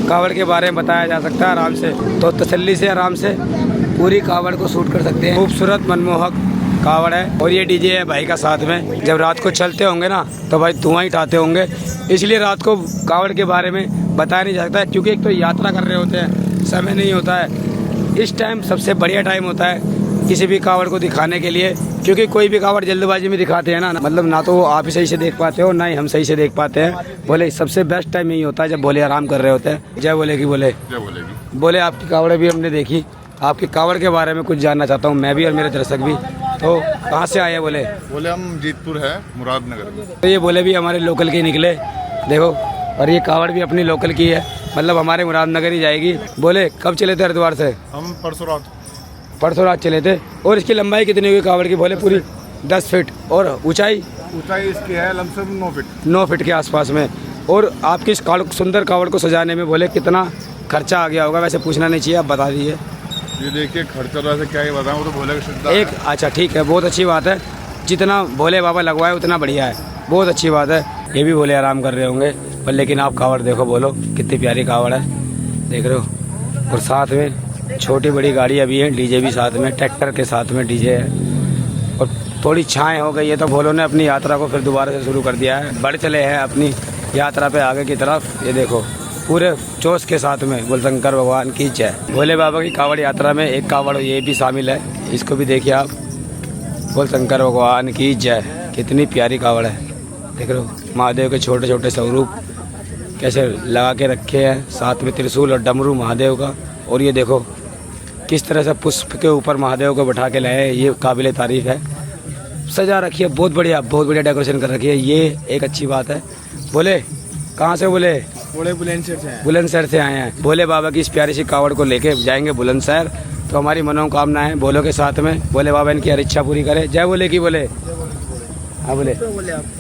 कावड़ के बारे में बताया जा सकता है आराम से। तो तसल्ली से आराम से पूरी कावड़ को शूट कर सकते हैं। खूबसूरत मनमोहक कावड़ है और ये डीजे है भाई का साथ में। जब रात को चलते होंगे ना तो भाई धुआं ही उठाते होंगे, इसलिए रात को कावड़ के बारे में बताया नहीं जा सकता है क्योंकि एक तो यात्रा कर रहे होते हैं, समय नहीं होता है। इस टाइम सबसे बढ़िया टाइम होता है किसी भी कावड़ को दिखाने के लिए, क्योंकि कोई भी कावड़ जल्दबाजी में दिखाते हैं ना, मतलब ना तो आप ही सही से देख पाते हो ना ही हम सही से देख पाते हैं। बोले सबसे बेस्ट टाइम यही होता है जब भोले आराम कर रहे होते हैं। जय बोले की। बोले जय बोलेगी। बोले आपकी कावड़े भी हमने देखी, आपकी कावड़ के बारे में कुछ जानना चाहता हूँ मैं भी और मेरे दर्शक भी। तो कहाँ से आए बोले? बोले हम जीतपुर है मुरादनगर में। तो ये बोले भी हमारे लोकल के निकले, देखो, और ये कावड़ भी अपनी लोकल की है, मतलब हमारे मुरादनगर ही जाएगी। बोले कब चले थे हरिद्वार से? हम परसों रात चले थे। और इसकी लंबाई कितनी हुई कावड़ की? बोले पूरी 10 फीट। और ऊंचाई इसकी है लमसम 9 फीट के आसपास में। और आपकी इस सुंदर कावड़ को सजाने में बोले कितना खर्चा आ गया होगा? वैसे पूछना नहीं चाहिए, आप बता दीजिए। ये देखिए खर्चा वैसे क्या ही बताऊँ, वो तो भोले का श्रद्धा एक अच्छा ठीक है, बहुत अच्छी बात है। जितना भोले बाबा लगवाए उतना बढ़िया है, बहुत अच्छी बात है। ये भी भोले आराम कर रहे होंगे पर लेकिन आप कावड़ देखो, बोलो कितनी प्यारी कावड़ है, देख रहे हो। और साथ में छोटी बड़ी गाड़ियाँ भी हैं, डीजे भी साथ में, ट्रैक्टर के साथ में डीजे है। और थोड़ी छाएँ हो गई है तो भोलों ने अपनी यात्रा को फिर दोबारा से शुरू कर दिया है, बढ़ चले हैं अपनी यात्रा पे आगे की तरफ। ये देखो पूरे जोश के साथ में बोल शंकर भगवान की जय। भोले बाबा की कावड़ यात्रा में एक कावड़ ये भी शामिल है, इसको भी देखिए आप। बोल शंकर भगवान की जय। कितनी प्यारी कावड़ है, देख रहे हो। महादेव के छोटे छोटे स्वरूप कैसे लगा के रखे हैं, साथ में त्रिशूल और डमरू महादेव का। और ये देखो किस तरह से पुष्प के ऊपर महादेव को बैठा के लाए, ये काबिल तारीफ है। सजा रखी है, बहुत बढ़िया डेकोरेशन कर रखी है, ये एक अच्छी बात है। बोले कहाँ से? बोले बुलंदशहर से आए हैं। भोले बाबा की इस प्यारी सी कावड़ को लेके जाएंगे बुलंदशहर। तो हमारी मनोकामना है भोलों के साथ में, भोले बाबा इनकी हर इच्छा पूरी करे। जय बोले की बोले? हाँ बोले,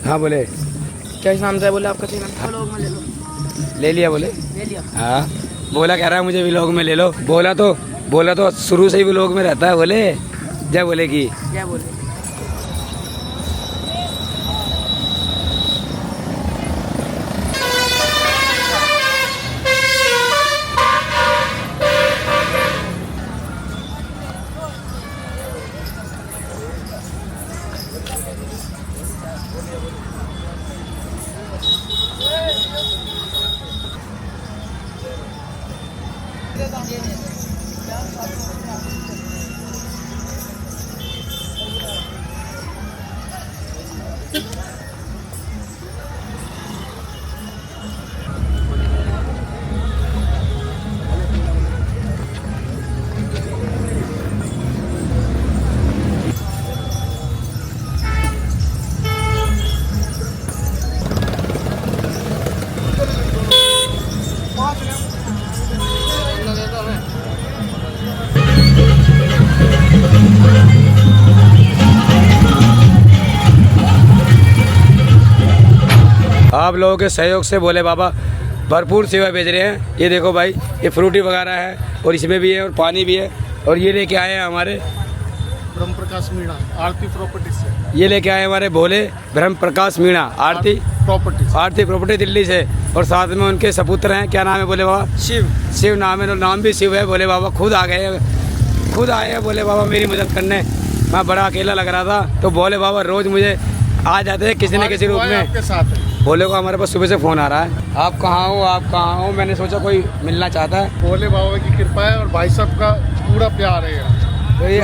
हाँ बोले। क्या नाम से बोले आपका? ले लिया बोले, हाँ। बोला कह रहा है मुझे व्लॉग में ले लो। बोला तो शुरू से ही व्लॉग में रहता है। बोले जय बोले की? जय बोले। आप लोगों के सहयोग से भोले बाबा भरपूर सेवा भेज रहे हैं। ये देखो भाई, ये फ्रूटी वगैरह है और इसमें भी है और पानी भी है। और ये लेके आए हैं हमारे ब्रह्म प्रकाश मीणा आरती प्रॉपर्टी से। ये लेके आए हमारे भोले ब्रह्म प्रकाश मीणा आरती प्रॉपर्टी दिल्ली से। और साथ में उनके सपुत्र हैं, क्या नाम है भोले बाबा? शिव नाम है, नाम भी शिव है। भोले बाबा खुद आए हैं भोले बाबा मेरी मदद करने। मैं बड़ा अकेला लग रहा था तो भोले बाबा रोज मुझे आ जाते हैं किसी न किसी रूप में। आपके साथ है। भोले को हमारे पास सुबह से फ़ोन आ रहा है, आप कहाँ हो। मैंने सोचा कोई मिलना चाहता है। भोले बाबा की कृपा है और भाई साहब का पूरा प्यार है। तो ये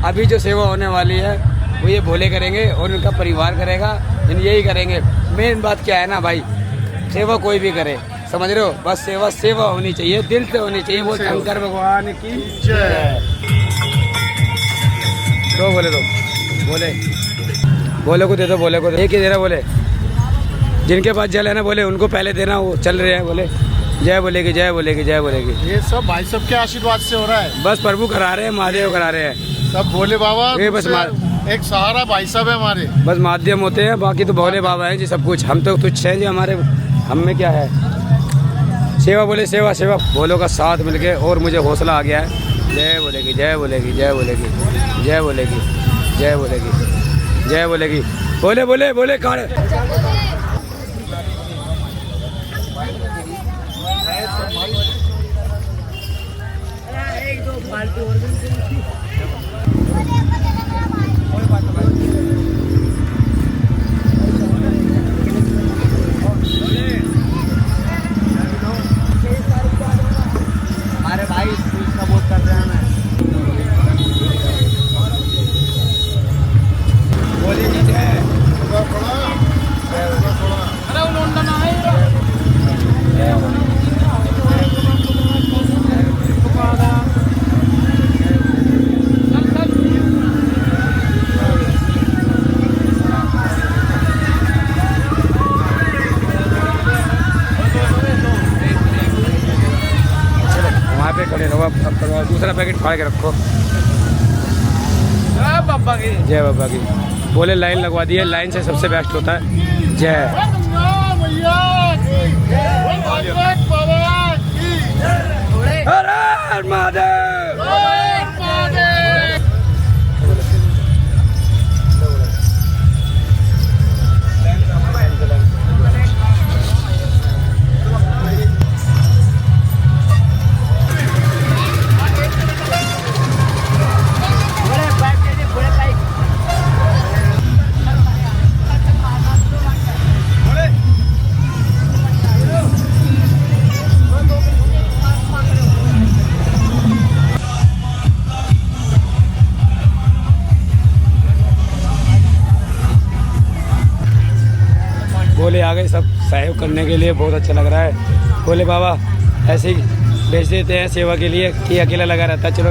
अभी जो सेवा होने वाली है वो ये भोले करेंगे और उनका परिवार करेगा, यही करेंगे। मेन बात क्या है ना भाई, सेवा कोई भी करे, समझ रहे हो, बस सेवा होनी चाहिए, दिल से होनी चाहिए। वो शंकर भगवान की जय। दो बोले को दे दो, बोले को एक ही दे रहा। बोले जिनके पास जल है ना, बोले उनको पहले देना, वो चल रहे हैं। बोले जय बोलेगी, जय बोलेगी, जय बोलेगी। ये सब भाई साहब के आशीर्वाद से हो रहा है। बस प्रभु करा रहे हैं, महादेव करा रहे हैं सब। भोले बाबा ये बस एक सहारा भाई साहब है हमारे, बस माध्यम होते हैं, बाकी तो भोले बाबा हैं जी सब कुछ। हम तो तुच्छ हैं जी, हम में क्या है। सेवा बोले, सेवा भोलों का साथ मिलके और मुझे हौसला आ गया है। जय बोलेगी, जय बोलेगी, जय बोलेगी, जय बोलेगी, जय बोलेगी, जय बोलेगी। बोले काढ़ हमारे भाई सपोर्ट कर रहे हैं। बोले जी जय। पैकेट रखो, अब दूसरा पैकेट फाड़ के रखो। बाबा की जय बाबा की। बोले लाइन लगवा दी है, लाइन से सबसे बेस्ट होता है। जय हर हर महादेव। बोले आ गए सब सहयोग करने के लिए, बहुत अच्छा लग रहा है। बोले बाबा ऐसे ही भेज देते हैं सेवा के लिए कि अकेला लगा रहता है, चलो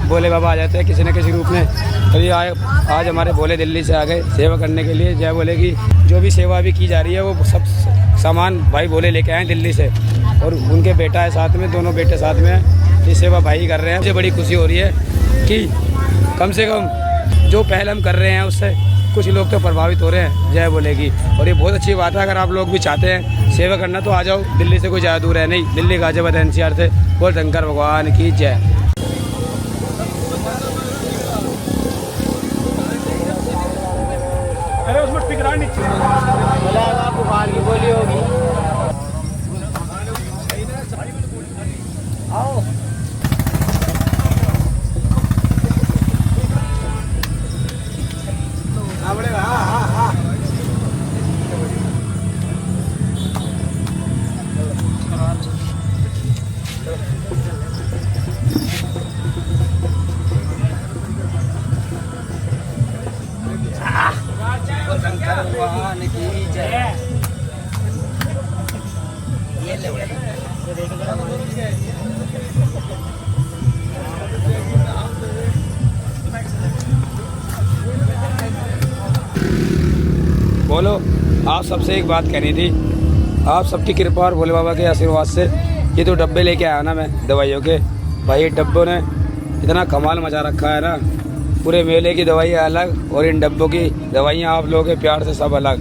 बोले बाबा आ जाते हैं किसी न किसी रूप में। तो ये आज हमारे भोले दिल्ली से आ गए सेवा करने के लिए। जय बोले की जो भी सेवा अभी की जा रही है वो सब सामान भाई भोले लेके आए दिल्ली से, और उनके बेटा है साथ में, दोनों बेटे साथ में हैं। ये सेवा भाई कर रहे हैं। मुझे बड़ी खुशी हो रही है कि कम से कम जो पहल हम कर रहे हैं उससे कुछ लोग तो प्रभावित हो रहे हैं। जय बोलेगी, और ये बहुत अच्छी बात है। अगर आप लोग भी चाहते हैं सेवा करना तो आ जाओ, दिल्ली से कोई ज़्यादा दूर है नहीं, दिल्ली गाजियाबाद NCR से। बोल शंकर भगवान की जय। अरे उसमें टिकरा नीचे बुखार की गोली होगी। आओ बोलो, आप सबसे एक बात कहनी थी। आप सबकी कृपा और भोले बाबा के आशीर्वाद से ये तो डब्बे लेके आया ना मैं दवाइयों के, भाई डब्बों ने इतना कमाल मचा रखा है ना। पूरे मेले की दवाइयाँ अलग और इन डब्बों की दवाइयाँ आप लोगों के प्यार से सब अलग।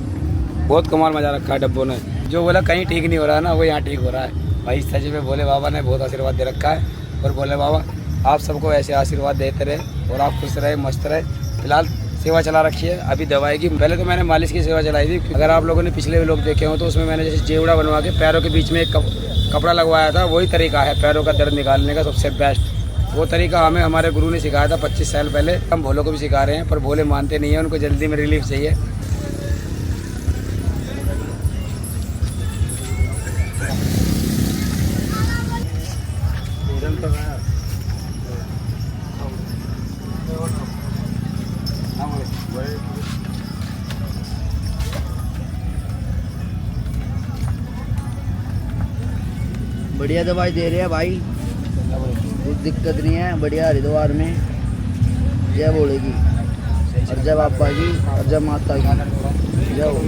बहुत कमाल मचा रखा है डब्बों ने। जो बोला कहीं ठीक नहीं हो रहा है ना, वो यहाँ ठीक हो रहा है भाई। सच में भोले बाबा ने बहुत आशीर्वाद दे रखा है। और भोले बाबा आप सबको ऐसे आशीर्वाद देते रहे और आप खुश रहे, मस्त रहे। फिलहाल सेवा चला रखी है अभी दवाई की। पहले तो मैंने मालिश की सेवा चलाई थी। अगर आप लोगों ने पिछले लोग देखे हो तो उसमें मैंने जैसे जेवड़ा बनवा के पैरों के बीच में एक कपड़ा लगवाया था। वही तरीका है पैरों का दर्द निकालने का सबसे बेस्ट। वो तरीका हमें हमारे गुरु ने सिखाया था 25 साल पहले। हम भोलों को भी सिखा रहे हैं, पर भोले मानते नहीं हैं, उनको जल्दी में रिलीफ चाहिए। बढ़िया दवाई दे रहे हैं भाई, कुछ दिक्कत नहीं है। बढ़िया हरिद्वार में जय बोलेगी और जय बाबा की और जय माता की जय हो।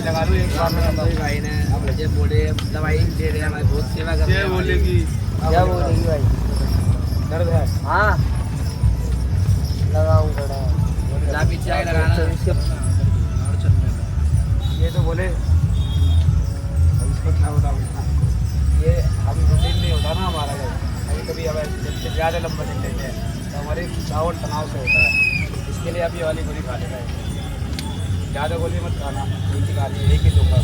लगा लो एक बार भाई ने अब जय बोले दवाई दे रहे हैं भाई, बहुत सेवा कर रहे हैं। जय बोलेगी भाई। दर्द है? हाँ लगाऊंगा पीछे लगाना। ये तो बोले इसको क्या बताऊँ, ये हम रूटीन नहीं होता ना हमारा। कभी कभी अब जब ज़्यादा लंबा चल लेते हैं तो हमारे खिंचाव और तनाव से होता है। इसके लिए अभी वाली गोली खा लेना है। ज़्यादा गोली मत खाना, एक ही खानी, एक ही दूंगा।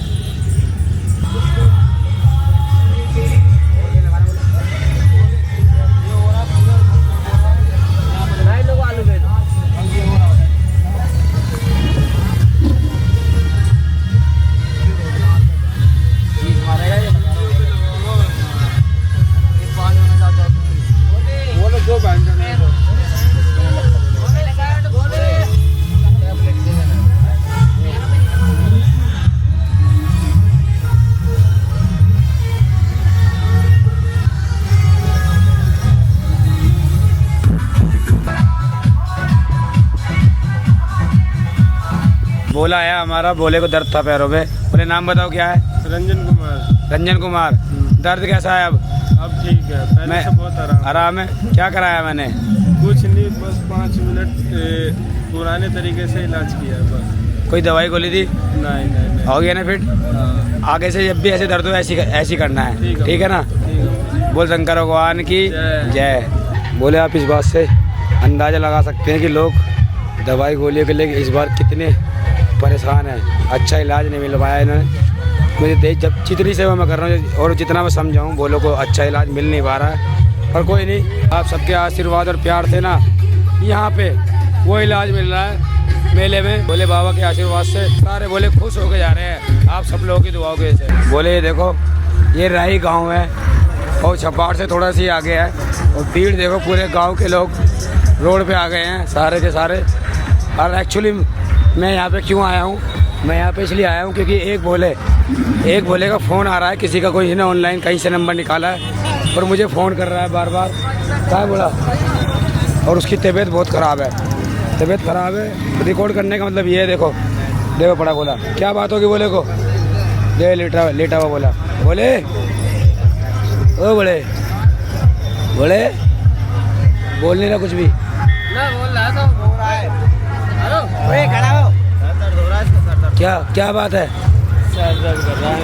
भोला आया हमारा, भोले को दर्द था पैरों में। बोले नाम बताओ क्या है? रंजन कुमार। रंजन कुमार। दर्द कैसा है अब? अब ठीक है, पहले से बहुत आराम है। क्या कराया मैंने? कुछ नहीं, बस 5 मिनट पुराने तरीके से इलाज किया है बस। कोई दवाई गोली थी? नहीं। हो गया ना फिट? हाँ। आगे से जब भी ऐसे दर्द हो ऐसी करना है, ठीक है ना? बोल शंकर भगवान की जय। बोले आप इस बात से अंदाज़ा लगा सकते हैं कि लोग दवाई गोलियों के लिए इस बार कितने परेशान हैं। अच्छा इलाज नहीं मिल पाया इन्होंने। मुझे जब जितनी सेवा मैं कर रहा हूँ और जितना मैं समझाऊँ, बोलो को अच्छा इलाज मिल नहीं पा रहा है। पर कोई नहीं, आप सबके आशीर्वाद और प्यार से ना यहाँ पे वो इलाज मिल रहा है मेले में। बोले बाबा के आशीर्वाद से सारे बोले खुश होके जा रहे हैं, आप सब लोगों की दुआओं के से। बोले ये देखो, ये राही गाँव है और छपाड़ से थोड़ा सी आगे है, और भीड़ देखो, पूरे गांव के लोग रोड पे आ गए हैं सारे के सारे। और एक्चुअली मैं यहाँ पे क्यों आया हूँ? मैं यहाँ पे इसलिए आया हूँ क्योंकि एक भोले का फ़ोन आ रहा है, किसी का कोई ने ऑनलाइन कहीं से नंबर निकाला है और मुझे फ़ोन कर रहा है बार बार। क्या बोला? और उसकी तबीयत बहुत ख़राब है, तबीयत ख़राब है। रिकॉर्ड करने का मतलब ये है, देखो पड़ा। बोला क्या बात होगी? बोले को दे लेटा हुआ बोला। बोले ओ बोले बोल नहीं रहा कुछ भी ना, बोल रहा है तो बोल रहा है। ओए खड़ा हो। क्या बात है? सर दर्द कर रहा है।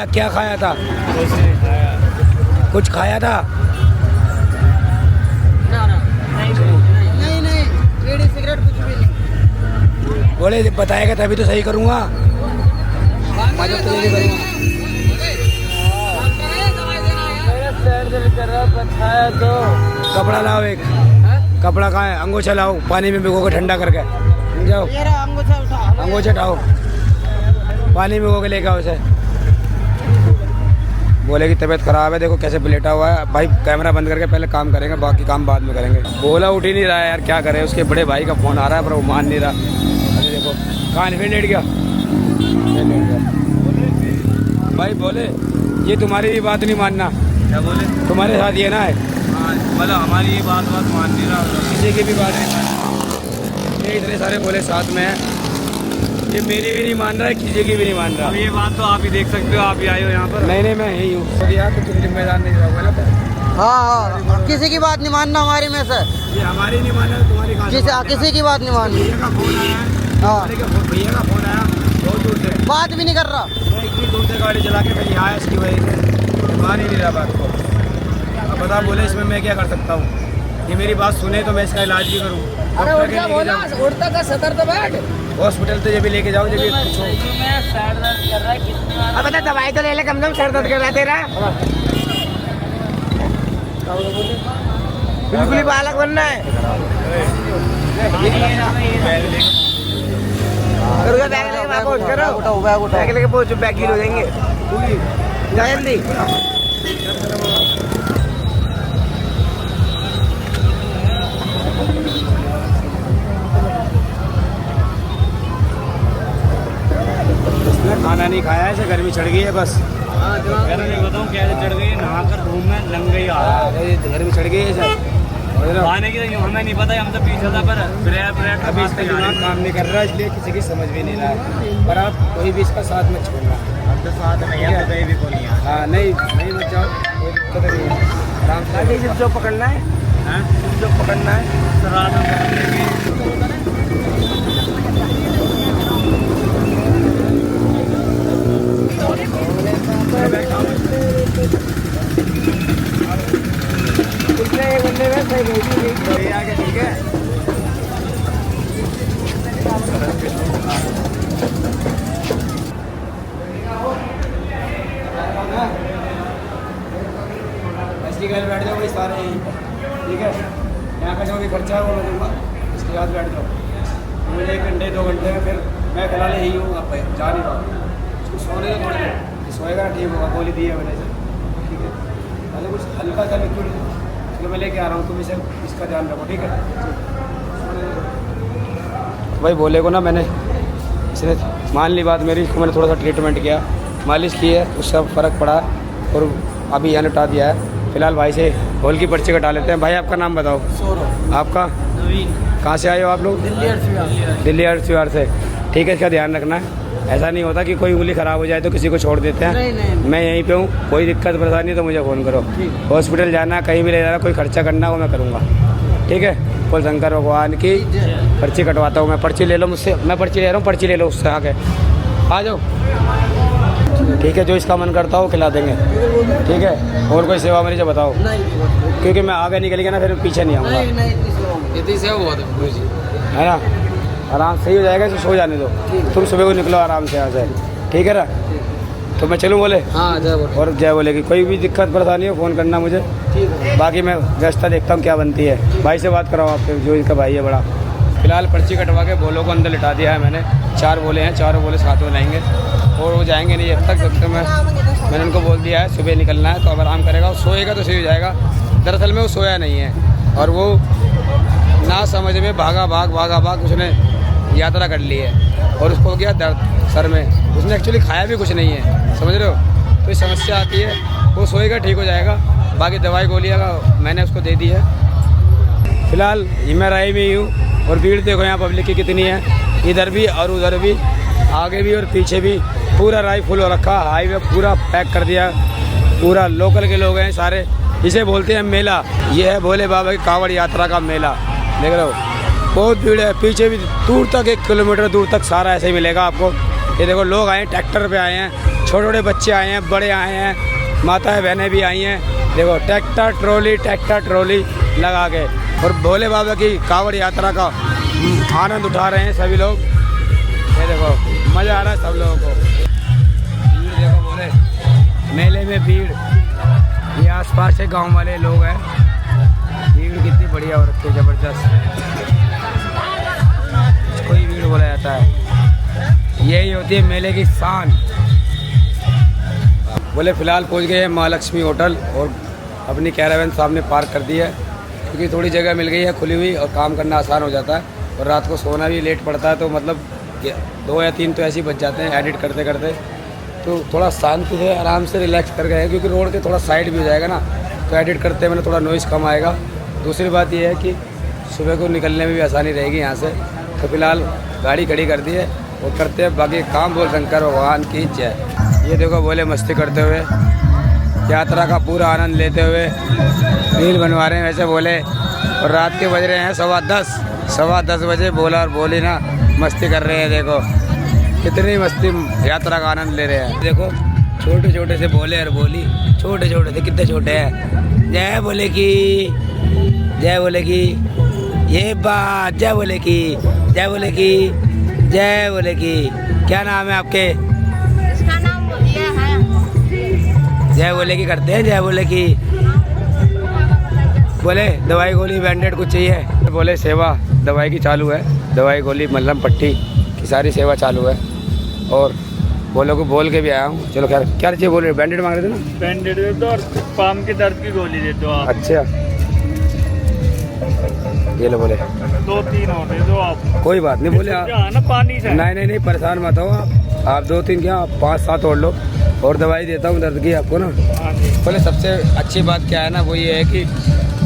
क्या खाया था? कुछ खाया था? नहीं, बीड़ी सिगरेट कुछ भी नहीं। बोले बताएगा तभी तो सही करूँगा, मदद तो नहीं करूँगा। कपड़ा लाओ, एक कपड़ा कहाँ है? अंगोछा लाओ, पानी में भिगो के ठंडा करके जाओ। अंगोछा उठाओ, पानी में भिगो के लेके आओ उसे। बोले की तबीयत खराब है, देखो कैसे लेटा हुआ है। भाई कैमरा बंद करके पहले काम करेंगे, बाकी काम बाद में करेंगे। बोला उठ ही नहीं रहा है यार, क्या करें? उसके बड़े भाई का फ़ोन आ रहा है पर वो मान नहीं रहा। अरे देखो कहाँ फिर लेट गया। भाई बोले ये तुम्हारी भी बात नहीं मानना। क्या बोले? तुम्हारे साथ ये ना है, मतलब हमारी ये बात मान नहीं रहा, किसी की भी बात नहीं मानना। ये इतने सारे बोले साथ में हैं, ये मेरी भी नहीं मान रहा है, किसी की भी नहीं मान रहा। अब ये बात तो आप ही देख सकते हो, आप ही आए हो यहाँ पर। नहीं मैं यही हूँ। तो यार तो तुम जिम्मेदार नहीं रहोगे ना। हाँ, किसी की बात नहीं मानना हमारी में से। ये हमारी नहीं मानना, तुम्हारी किसी की बात नहीं माननी। भैया का फोन आया है। हाँ, भैया का फोन आया बहुत दूर से, बात भी नहीं कर रहा। मैं इतनी दूर से गाड़ी चला के मैं यहाँ आया, इसकी वजह से मान ही नहीं रहा बात को। अब बता बोले इसमें मैं क्या कर सकता हूँ? ये मेरी बात सुने तो मैं इसका इलाज भी करूँ। अरे उठ जा, बोला उड़ता का सदर तो बैठ। हॉस्पिटल तो जब भी लेके जाओ, जब भी पूछो। अब बता, दवाई तो ले ले, कम से कम सर दर्द कर रहा है तेरा। बिल्कुल ही बालक बनना है। बैग लेके वहाँ पहुँच करो, बैग लेके पहुँचो, बैग गिर हो जाएंगे। जा जल्दी। खाना नहीं खाया है, गर्मी चढ़ गई है बस। बताऊँ कैसे चढ़ गई, नहा कर धूम में लंग गई। गर्मी चढ़ गई है सर। आने की तो हमें नहीं पता, हम तो पीछे था पर ब्रेक अभी इसका दिमाग काम नहीं कर रहा, इसलिए किसी की समझ भी नहीं रहा है। पर आप कोई भी इसका साथ में छोड़ना। हम तो साथ में यहाँ पे भी बोलिए। हाँ नहीं मत जाओ, कोई दिक्कत नहीं है। आराम से जो पकड़ना है, जो पकड़ना है, रात में पकड़ने की। आगे ठीक है। ऐसी घर बैठ जाओ भाई सारे यहीं पर, ठीक है? यहाँ का जो भी खर्चा है वो मैं दूँगा, इसके बाद बैठ जाओ। मुझे 1 घंटे 2 घंटे में फिर मैं फिलहाल यही हूँ, आप जा नहीं रहा। उसको सोने का थोड़ी देर सोएगा, ठीक होगा। गोली दी है मैंने से, ठीक है? पहले कुछ हल्का सा लिक्विड इसलिए मैं लेके आ रहा हूँ, तुम इसे इसका ध्यान रखो, ठीक है? भाई बोले को ना मैंने, इसने मान ली बात मेरी, इसको मैंने थोड़ा सा ट्रीटमेंट किया, मालिश की है, उससे फ़र्क पड़ा और अभी यहाँ लौटा दिया है। फिलहाल भाई से होल की पर्ची कटा लेते हैं। भाई आपका नाम बताओ। आपका? कहाँ से आए हो आप लोग? दिल्ली दिल्ली अर्थ से। ठीक है, इसका ध्यान रखना है। ऐसा नहीं होता कि कोई उंगली ख़राब हो जाए तो किसी को छोड़ देते हैं। नहीं। मैं यहीं पे हूँ, कोई दिक्कत परेशानी है तो मुझे फ़ोन करो। हॉस्पिटल जाना, कहीं भी ले जाना, कोई खर्चा करना वो मैं करूँगा। ठीक है, बोल शंकर भगवान की। पर्ची कटवाता हूँ मैं, पर्ची ले लो मुझसे, मैं पर्ची ले रहा हूँ, पर्ची ले लो उससे आके आ जाओ। ठीक है, जो इसका मन करता हो खिला देंगे। ठीक है, और कोई सेवा मेरी जो बताओ, क्योंकि मैं आगे निकल गया ना फिर पीछे नहीं आऊँगा, इतनी सेवा बहुत है। है ना। आराम सही हो जाएगा, इसे सो जाने दो। तुम सुबह को निकलो आराम से यहाँ से, ठीक है ना। तो मैं चलूँ बोले? हाँ जय बोले। और जय बोले कि कोई भी दिक्कत परेशानी हो फ़ोन करना मुझे। बाकी मैं व्यवस्था देखता हूँ क्या बनती है। भाई से बात कराओ आपके, जो इनका भाई है बड़ा। फिलहाल पर्ची कटवा के बोलों को अंदर लिटा दिया है मैंने। 4 बोले हैं, चारों बोले साथ में लाएंगे और वो जाएंगे नहीं अब तक, जब तक मैंने उनको बोल दिया है सुबह निकलना है। तो अब आराम करेगा, वो सोएगा तो सही हो जाएगा। दरअसल में वो सोया नहीं है और वो ना समझ में भागा भाग उसने यात्रा कर ली है और उसको हो गया दर्द सर में। उसने एक्चुअली खाया भी कुछ नहीं है, समझ रहे हो। तो ये समस्या आती है, वो सोएगा ठीक हो जाएगा। बाकी दवाई गोलियाँ का मैंने उसको दे दी है। फिलहाल मैं राय में ही हूँ और भीड़ देखो यहाँ पब्लिक की कितनी है, इधर भी और उधर भी, आगे भी और पीछे भी। पूरा राय फुल हो रखा, हाईवे पूरा पैक कर दिया, पूरा लोकल के लोग हैं सारे। इसे बोलते हैं मेला। ये है भोले बाबा की कांवड़ यात्रा का मेला, देख रहे हो। बहुत भीड़ है, पीछे भी दूर तक 1 किलोमीटर दूर तक सारा ऐसे ही मिलेगा आपको। ये देखो लोग आए हैं, ट्रैक्टर पे आए हैं, छोटे छोटे बच्चे आए हैं, बड़े आए हैं, माताएं बहनें भी आई हैं। देखो ट्रैक्टर ट्रॉली लगा के और भोले बाबा की कांवड़ यात्रा का आनंद उठा रहे हैं सभी लोग। ये देखो मज़ा आ रहा है सब लोगों को। भीड़ देखो बोले, मेले में भीड़। ये आसपास के गांव वाले लोग हैं। भीड़ कितनी बढ़िया हो रखी है, ज़बरदस्त। कोई भीड़ बोला जाता है, यही होती है मेले की शान। बोले फ़िलहाल पहुंच गए हैं महालक्ष्मी होटल और अपनी कैरावैन सामने पार्क कर दी है, क्योंकि थोड़ी जगह मिल गई है खुली हुई और काम करना आसान हो जाता है। और रात को सोना भी लेट पड़ता है, तो मतलब 2 या 3 तो ऐसे ही बच जाते हैं एडिट करते करते। तो थोड़ा शांति से आराम से रिलैक्स कर गए, क्योंकि रोड के थोड़ा साइड भी हो जाएगा ना, तो एडिट करते मैंने थोड़ा नॉइज़ कम आएगा। दूसरी बात यह है कि सुबह को निकलने में भी आसानी रहेगी यहाँ से। तो फिलहाल गाड़ी खड़ी कर दी है और करते हैं बाकी काम। बोल शंकर भगवान की जय। ये देखो बोले मस्ती करते हुए, यात्रा का पूरा आनंद लेते हुए रील बनवा रहे हैं वैसे बोले। और रात के बज रहे हैं 10:15 बजे। बोला और बोली ना मस्ती कर रहे हैं, देखो कितनी मस्ती यात्रा का आनंद ले रहे हैं। देखो छोटे छोटे से बोले और बोली, छोटे छोटे से कितने छोटे हैं। जय बोले की, जय बोले की, ये बात जय बोले की, जय बोले की, जय बोले की। क्या नाम है आपके? इसका नाम ये है। जय बोले की करते हैं, जय बोले की। बोले दवाई गोली बैंडेड कुछ चाहिए? बोले सेवा दवाई की चालू है, दवाई गोली मलहम पट्टी की सारी सेवा चालू है। और बोलो को बोल के भी आया हूँ। चलो खैर, क्या चाहिए बोल रहे? बैंडेड मांग रहे थे ना? बैंडेड दे दो और पाम के दर्द की गोली दे दो आप। अच्छा ये लो बोले 2-3 और दे दो आप। कोई बात नहीं बोले आप। ना पानी से नहीं परेशान मत हो आप 2-3 क्या 5-7 और लो और दवाई देता हूँ दर्द की आपको ना। बोले सबसे अच्छी बात क्या है ना, वो ये है कि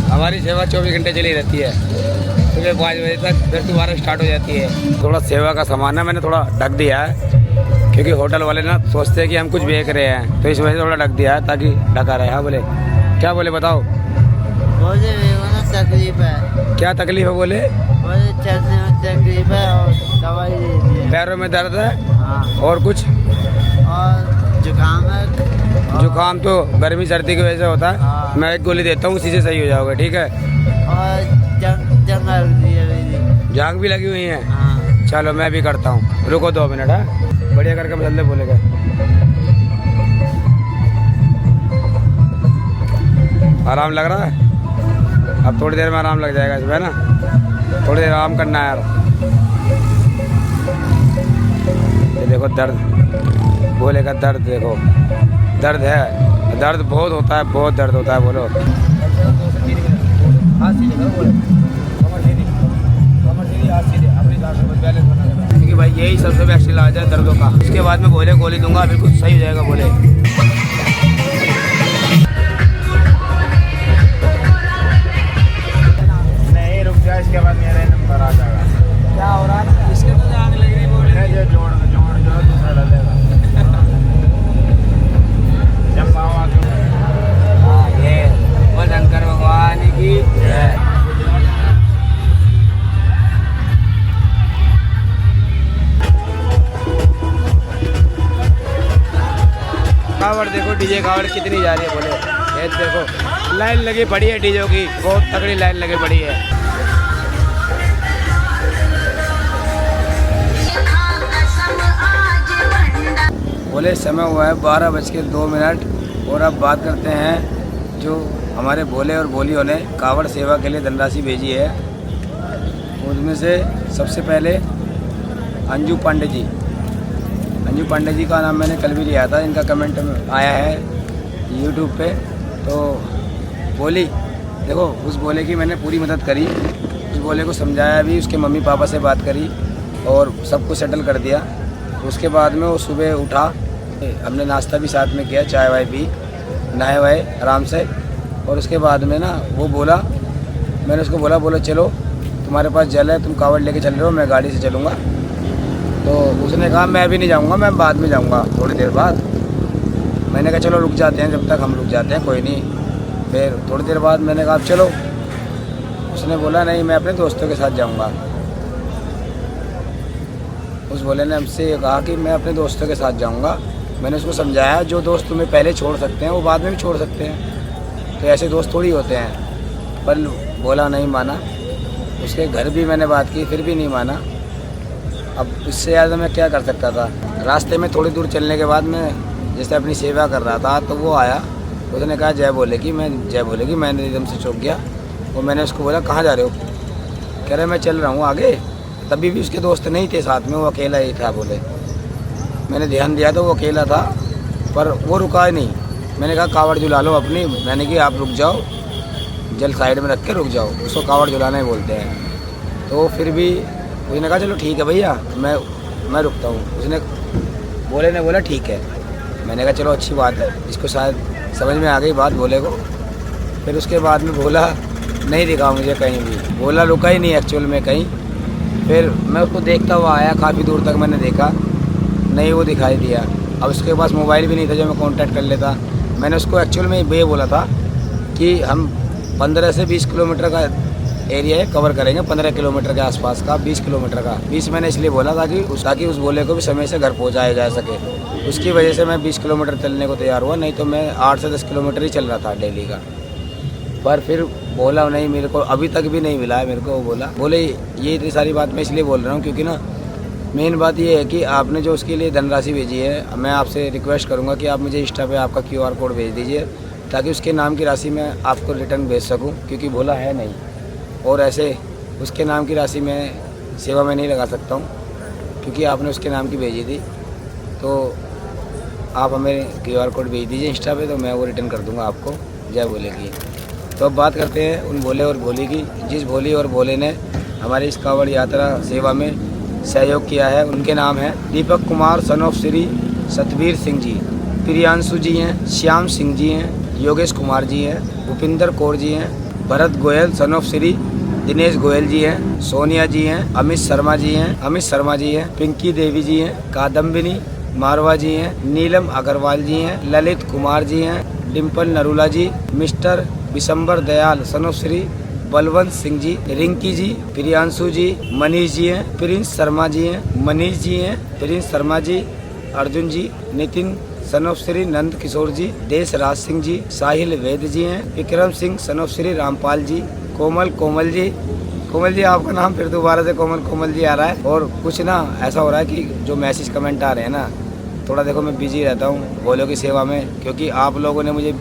हमारी सेवा 24 घंटे चली रहती है। सुबह 5 बजे तक फिर दोबारा स्टार्ट हो जाती है। थोड़ा सेवा का सामान है, मैंने थोड़ा ढक दिया है, क्योंकि होटल वाले ना सोचते हैं कि हम कुछ बेच रहे हैं, तो इस वजह से थोड़ा ढक दिया है ताकि ढका रहे। हाँ बोले क्या बोले बताओ? मुझे तकलीफ है। क्या तकलीफ है बोले? मुझे चलने में तकलीफ है और दवाई दे दी है। पैरों में दर्द है? हाँ। और कुछ? और जुकाम है। जुकाम तो गर्मी सर्दी की वजह से होता है। हाँ। मैं एक गोली देता हूँ, उसी से सही हो जाओगे, ठीक है? और जांग भी लगी हुई है। हाँ। चलो मैं भी करता हूँ, रुको 2 मिनट। है बढ़िया करके बदलते बोलेगा। आराम लग रहा है? अब थोड़ी देर में आराम लग जाएगा इसमें ना, थोड़ी देर आराम करना है यार। ये देखो दर्द, बोले का दर्द देखो, दर्द है, दर्द बहुत होता है, बहुत दर्द होता है। बोलो क्योंकि भाई यही सबसे बेस्ट इलाज है दर्दों का। इसके बाद में बोले गोली दूंगा, बिल्कुल सही हो जाएगा। बोले नहीं रुक जा, इसके बाद मेरा नंबर आ जाएगा। क्या हो रहा है? इसके तो जान लग रही बोले कावड़ देखो, डीजे कावड़ कितनी जा रही है बोले। ये देखो लाइन लगी पड़ी है डीजे की, बहुत तगड़ी लाइन लगी पड़ी है। बोले समय हुआ है 12:02 और अब बात करते हैं जो हमारे भोले और भोलियों ने कावड़ सेवा के लिए धनराशि भेजी है। उनमें से सबसे पहले अंजू पांडे जी। अंजू पांडे जी का नाम मैंने कल भी लिया था, इनका कमेंट में आया है यूट्यूब पे। तो बोली देखो, उस बोले की मैंने पूरी मदद करी, उस बोले को समझाया भी, उसके मम्मी पापा से बात करी और सब कुछ सेटल कर दिया। उसके बाद में वो सुबह उठा, हमने नाश्ता भी साथ में किया, चाय वाय पी, नहाए वाए आराम से। और उसके बाद में ना वो बोला, मैंने उसको बोला चलो तुम्हारे पास जल है, तुम कावड़ लेके चल रहे हो, मैं गाड़ी से चलूँगा। तो उसने कहा मैं अभी नहीं जाऊँगा, मैं बाद में जाऊँगा थोड़ी देर बाद। मैंने कहा चलो रुक जाते हैं, जब तक हम रुक जाते हैं कोई नहीं। फिर थोड़ी देर बाद मैंने कहा चलो, उसने बोला नहीं मैं अपने दोस्तों के साथ जाऊँगा। उस बोले ने हमसे कहा कि मैं अपने दोस्तों के साथ जाऊँगा। मैंने उसको समझाया जो दोस्त तुम्हें पहले छोड़ सकते हैं वो बाद में भी छोड़ सकते हैं, तो ऐसे दोस्त थोड़ी होते हैं। पर बोला नहीं माना, उसके घर भी मैंने बात की फिर भी नहीं माना। अब इससे ज़्यादा मैं क्या कर सकता था। रास्ते में थोड़ी दूर चलने के बाद मैं जैसे अपनी सेवा कर रहा था तो वो आया, उसने कहा जय बोलेगी। मैंने एकदम से चौंक गया और मैंने उसको बोला कहाँ जा रहे हो? कह रहे मैं चल रहा हूँ आगे। तभी भी उसके दोस्त नहीं थे साथ में, वो अकेला ही था। बोले मैंने ध्यान दिया तो वो अकेला था, पर वो रुका ही नहीं। मैंने कहा कावड़ झुला लो अपनी, मैंने कि आप रुक जाओ, जल साइड में रख के रुक जाओ, उसको कावड़ झुलाना ही बोलते हैं। तो फिर भी उसने कहा चलो ठीक है भैया मैं रुकता हूँ। उसने बोले ने बोला ठीक है। मैंने कहा चलो अच्छी बात है, इसको शायद समझ में आ गई बात बोले को। फिर उसके बाद में भोला नहीं दिखा मुझे कहीं भी, भोला रुका ही नहीं एक्चुअल में कहीं। फिर मैं उसको देखता हुआ आया, काफ़ी दूर तक मैंने देखा, नहीं वो दिखाई दिया। अब उसके पास मोबाइल भी नहीं था जो मैं कांटेक्ट कर लेता। मैंने उसको एक्चुअल में ये बोला था कि हम 15 से 20 किलोमीटर का एरिया है कवर करेंगे, 15 किलोमीटर के आसपास का, 20 किलोमीटर का। 20 मैंने इसलिए बोला ताकि उस बोले को भी समय से घर पहुंचाया जा सके। उसकी वजह से मैं 20 किलोमीटर चलने को तैयार हुआ, नहीं तो मैं 8 से 10 किलोमीटर ही चल रहा था डेली का। पर फिर बोला नहीं, मेरे को अभी तक भी नहीं मिला है मेरे को। वो बोले ये इतनी सारी बात मैं इसलिए बोल रहा हूँ क्योंकि ना मेन बात ये है कि आपने जो उसके लिए धनराशि भेजी है, मैं आपसे रिक्वेस्ट करूँगा कि आप मुझे इंस्टा पे आपका QR कोड भेज दीजिए ताकि उसके नाम की राशि मैं आपको रिटर्न भेज सकूँ, क्योंकि भोला है नहीं और ऐसे उसके नाम की राशि मैं सेवा में नहीं लगा सकता हूँ क्योंकि आपने उसके नाम की भेजी थी। तो आप हमें QR कोड भेज दीजिए इंस्टा पे, तो मैं वो रिटर्न कर दूँगा आपको। जय भोले की। तो अब बात करते हैं उन भोले और भोली की, जिस भोली और भोले ने हमारी इस कावड़ यात्रा सेवा में सहयोग किया है। उनके नाम है दीपक कुमार सन ऑफ श्री सतबीर सिंह जी, प्रियांशु जी हैं, श्याम सिंह जी हैं, योगेश कुमार जी हैं, भूपिंदर कौर जी हैं, भरत गोयल सन ऑफ श्री दिनेश गोयल जी हैं, सोनिया जी हैं, अमित शर्मा जी हैं, पिंकी देवी जी हैं, कादम्बिनी मारवा जी हैं, नीलम अग्रवाल जी हैं, ललित कुमार जी हैं, Dimple Narula ji, mister Vishambar Dayal son of Shri Balwant Singh ji, Rinki ji, Priyanshu ji, Manish ji हैं, प्रिंस शर्मा जी हैं, मनीष जी हैं, प्रिंस शर्मा जी, अर्जुन जी, नितिन सन ऑफ श्री नंद किशोर जी, देश राज सिंह जी, साहिल वैद जी हैं, विक्रम सिंह सन ऑफ श्री रामपाल जी, कोमल जी आपका नाम फिर दोबारा से कोमल जी आ रहा है। और कुछ ना ऐसा हो रहा है कि जो मैसेज कमेंट आ रहे हैं ना, थोड़ा देखो मैं बिजी रहता हूँ भोलों की सेवा में, क्योंकि आप लोगों ने मुझे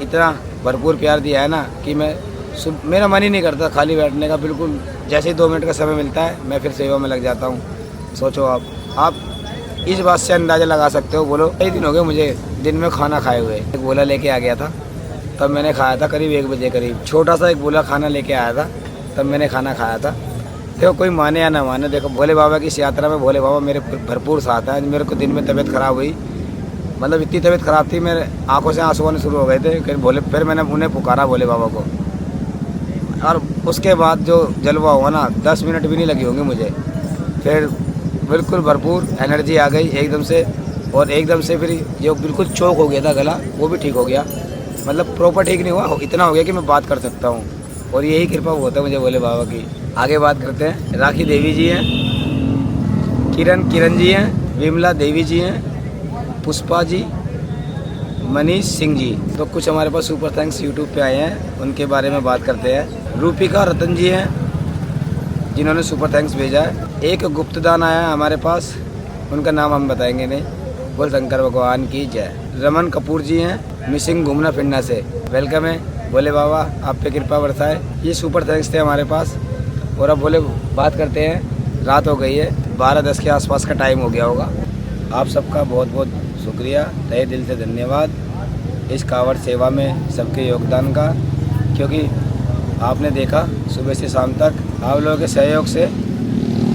इतना भरपूर प्यार दिया है ना कि मेरा मन ही नहीं करता खाली बैठने का। बिल्कुल जैसे ही 2 मिनट का समय मिलता है मैं फिर सेवा में लग जाता हूँ। सोचो आप इस बात से अंदाज़ा लगा सकते हो। बोलो कई दिन हो गए मुझे दिन में खाना खाए हुए। एक बोला लेके आ गया था, तब मैंने खाया था करीब 1 बजे करीब। छोटा सा एक बोला खाना लेके आया था, तब मैंने खाना खाया था। देखो कोई माने या ना माने, देखो भोले बाबा की इस यात्रा में भोले बाबा मेरे भरपूर साथ है। मेरे को दिन में तबीयत ख़राब हुई, मतलब इतनी तबीयत ख़राब थी, मेरे आंखों से आंसू आने शुरू हो गए थे। फिर मैंने उन्हें पुकारा भोले बाबा को, और उसके बाद जो जलवा हुआ ना 10 मिनट भी नहीं लगी होंगी मुझे। फिर बिल्कुल भरपूर एनर्जी आ गई एकदम से, और एकदम से फिर जो बिल्कुल चौक हो गया था गला वो भी ठीक हो गया। मतलब प्रॉपर ठीक नहीं हुआ, इतना हो गया कि मैं बात कर सकता हूँ, और यही कृपा होता है मुझे भोले बाबा की। आगे बात करते हैं। राखी देवी जी हैं, किरण जी हैं, विमला देवी जी हैं, पुष्पा जी, मनीष सिंह जी। तो कुछ हमारे पास सुपर थैंक्स यूट्यूब पे आए हैं, उनके बारे में बात करते हैं। रूपिका रतन जी हैं जिन्होंने सुपर थैंक्स भेजा है। एक गुप्तदान आया है हमारे पास, उनका नाम हम बताएंगे नहीं। बोल शंकर भगवान की जय। रमन कपूर जी हैं मिसिंग घूमना फिरना से, वेलकम है। बोले बाबा आप पे कृपा बरसाए। ये सुपर थैंक्स थे हमारे पास। और अब बोले बात करते हैं, रात हो गई है, 12:10 के आसपास का टाइम हो गया होगा। आप सबका बहुत बहुत शुक्रिया, तहे दिल से धन्यवाद इस कांवड़ सेवा में सबके योगदान का, क्योंकि आपने देखा सुबह से शाम तक आप लोगों के सहयोग से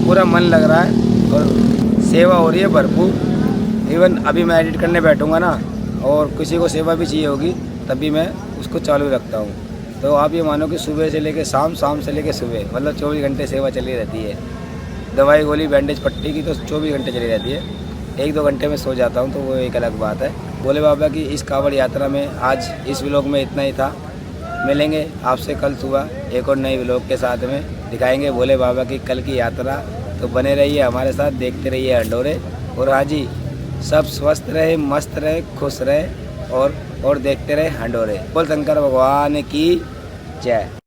पूरा मन लग रहा है और सेवा हो रही है भरपूर। इवन अभी मैं एडिट करने बैठूंगा ना, और किसी को सेवा भी चाहिए होगी तभी मैं उसको चालू रखता हूँ। तो आप ये मानो कि सुबह से लेके शाम, शाम से लेके सुबह, मतलब 24 घंटे सेवा चली रहती है। दवाई गोली बैंडेज पट्टी की तो 24 घंटे चली रहती है। 1-2 घंटे में सो जाता हूँ तो वो एक अलग बात है। भोले बाबा की इस कांवड़ यात्रा में आज इस व्लॉग में इतना ही था। मिलेंगे आपसे कल सुबह एक और नई व्लॉग के साथ में, दिखाएंगे भोले बाबा की कल की यात्रा। तो बने रहिए हमारे साथ, देखते रहिए हंडोरे। और हाँ जी, सब स्वस्थ रहे, मस्त रहे, खुश रहे और देखते रहे हंडोरे। बोल शंकर भगवान की जय।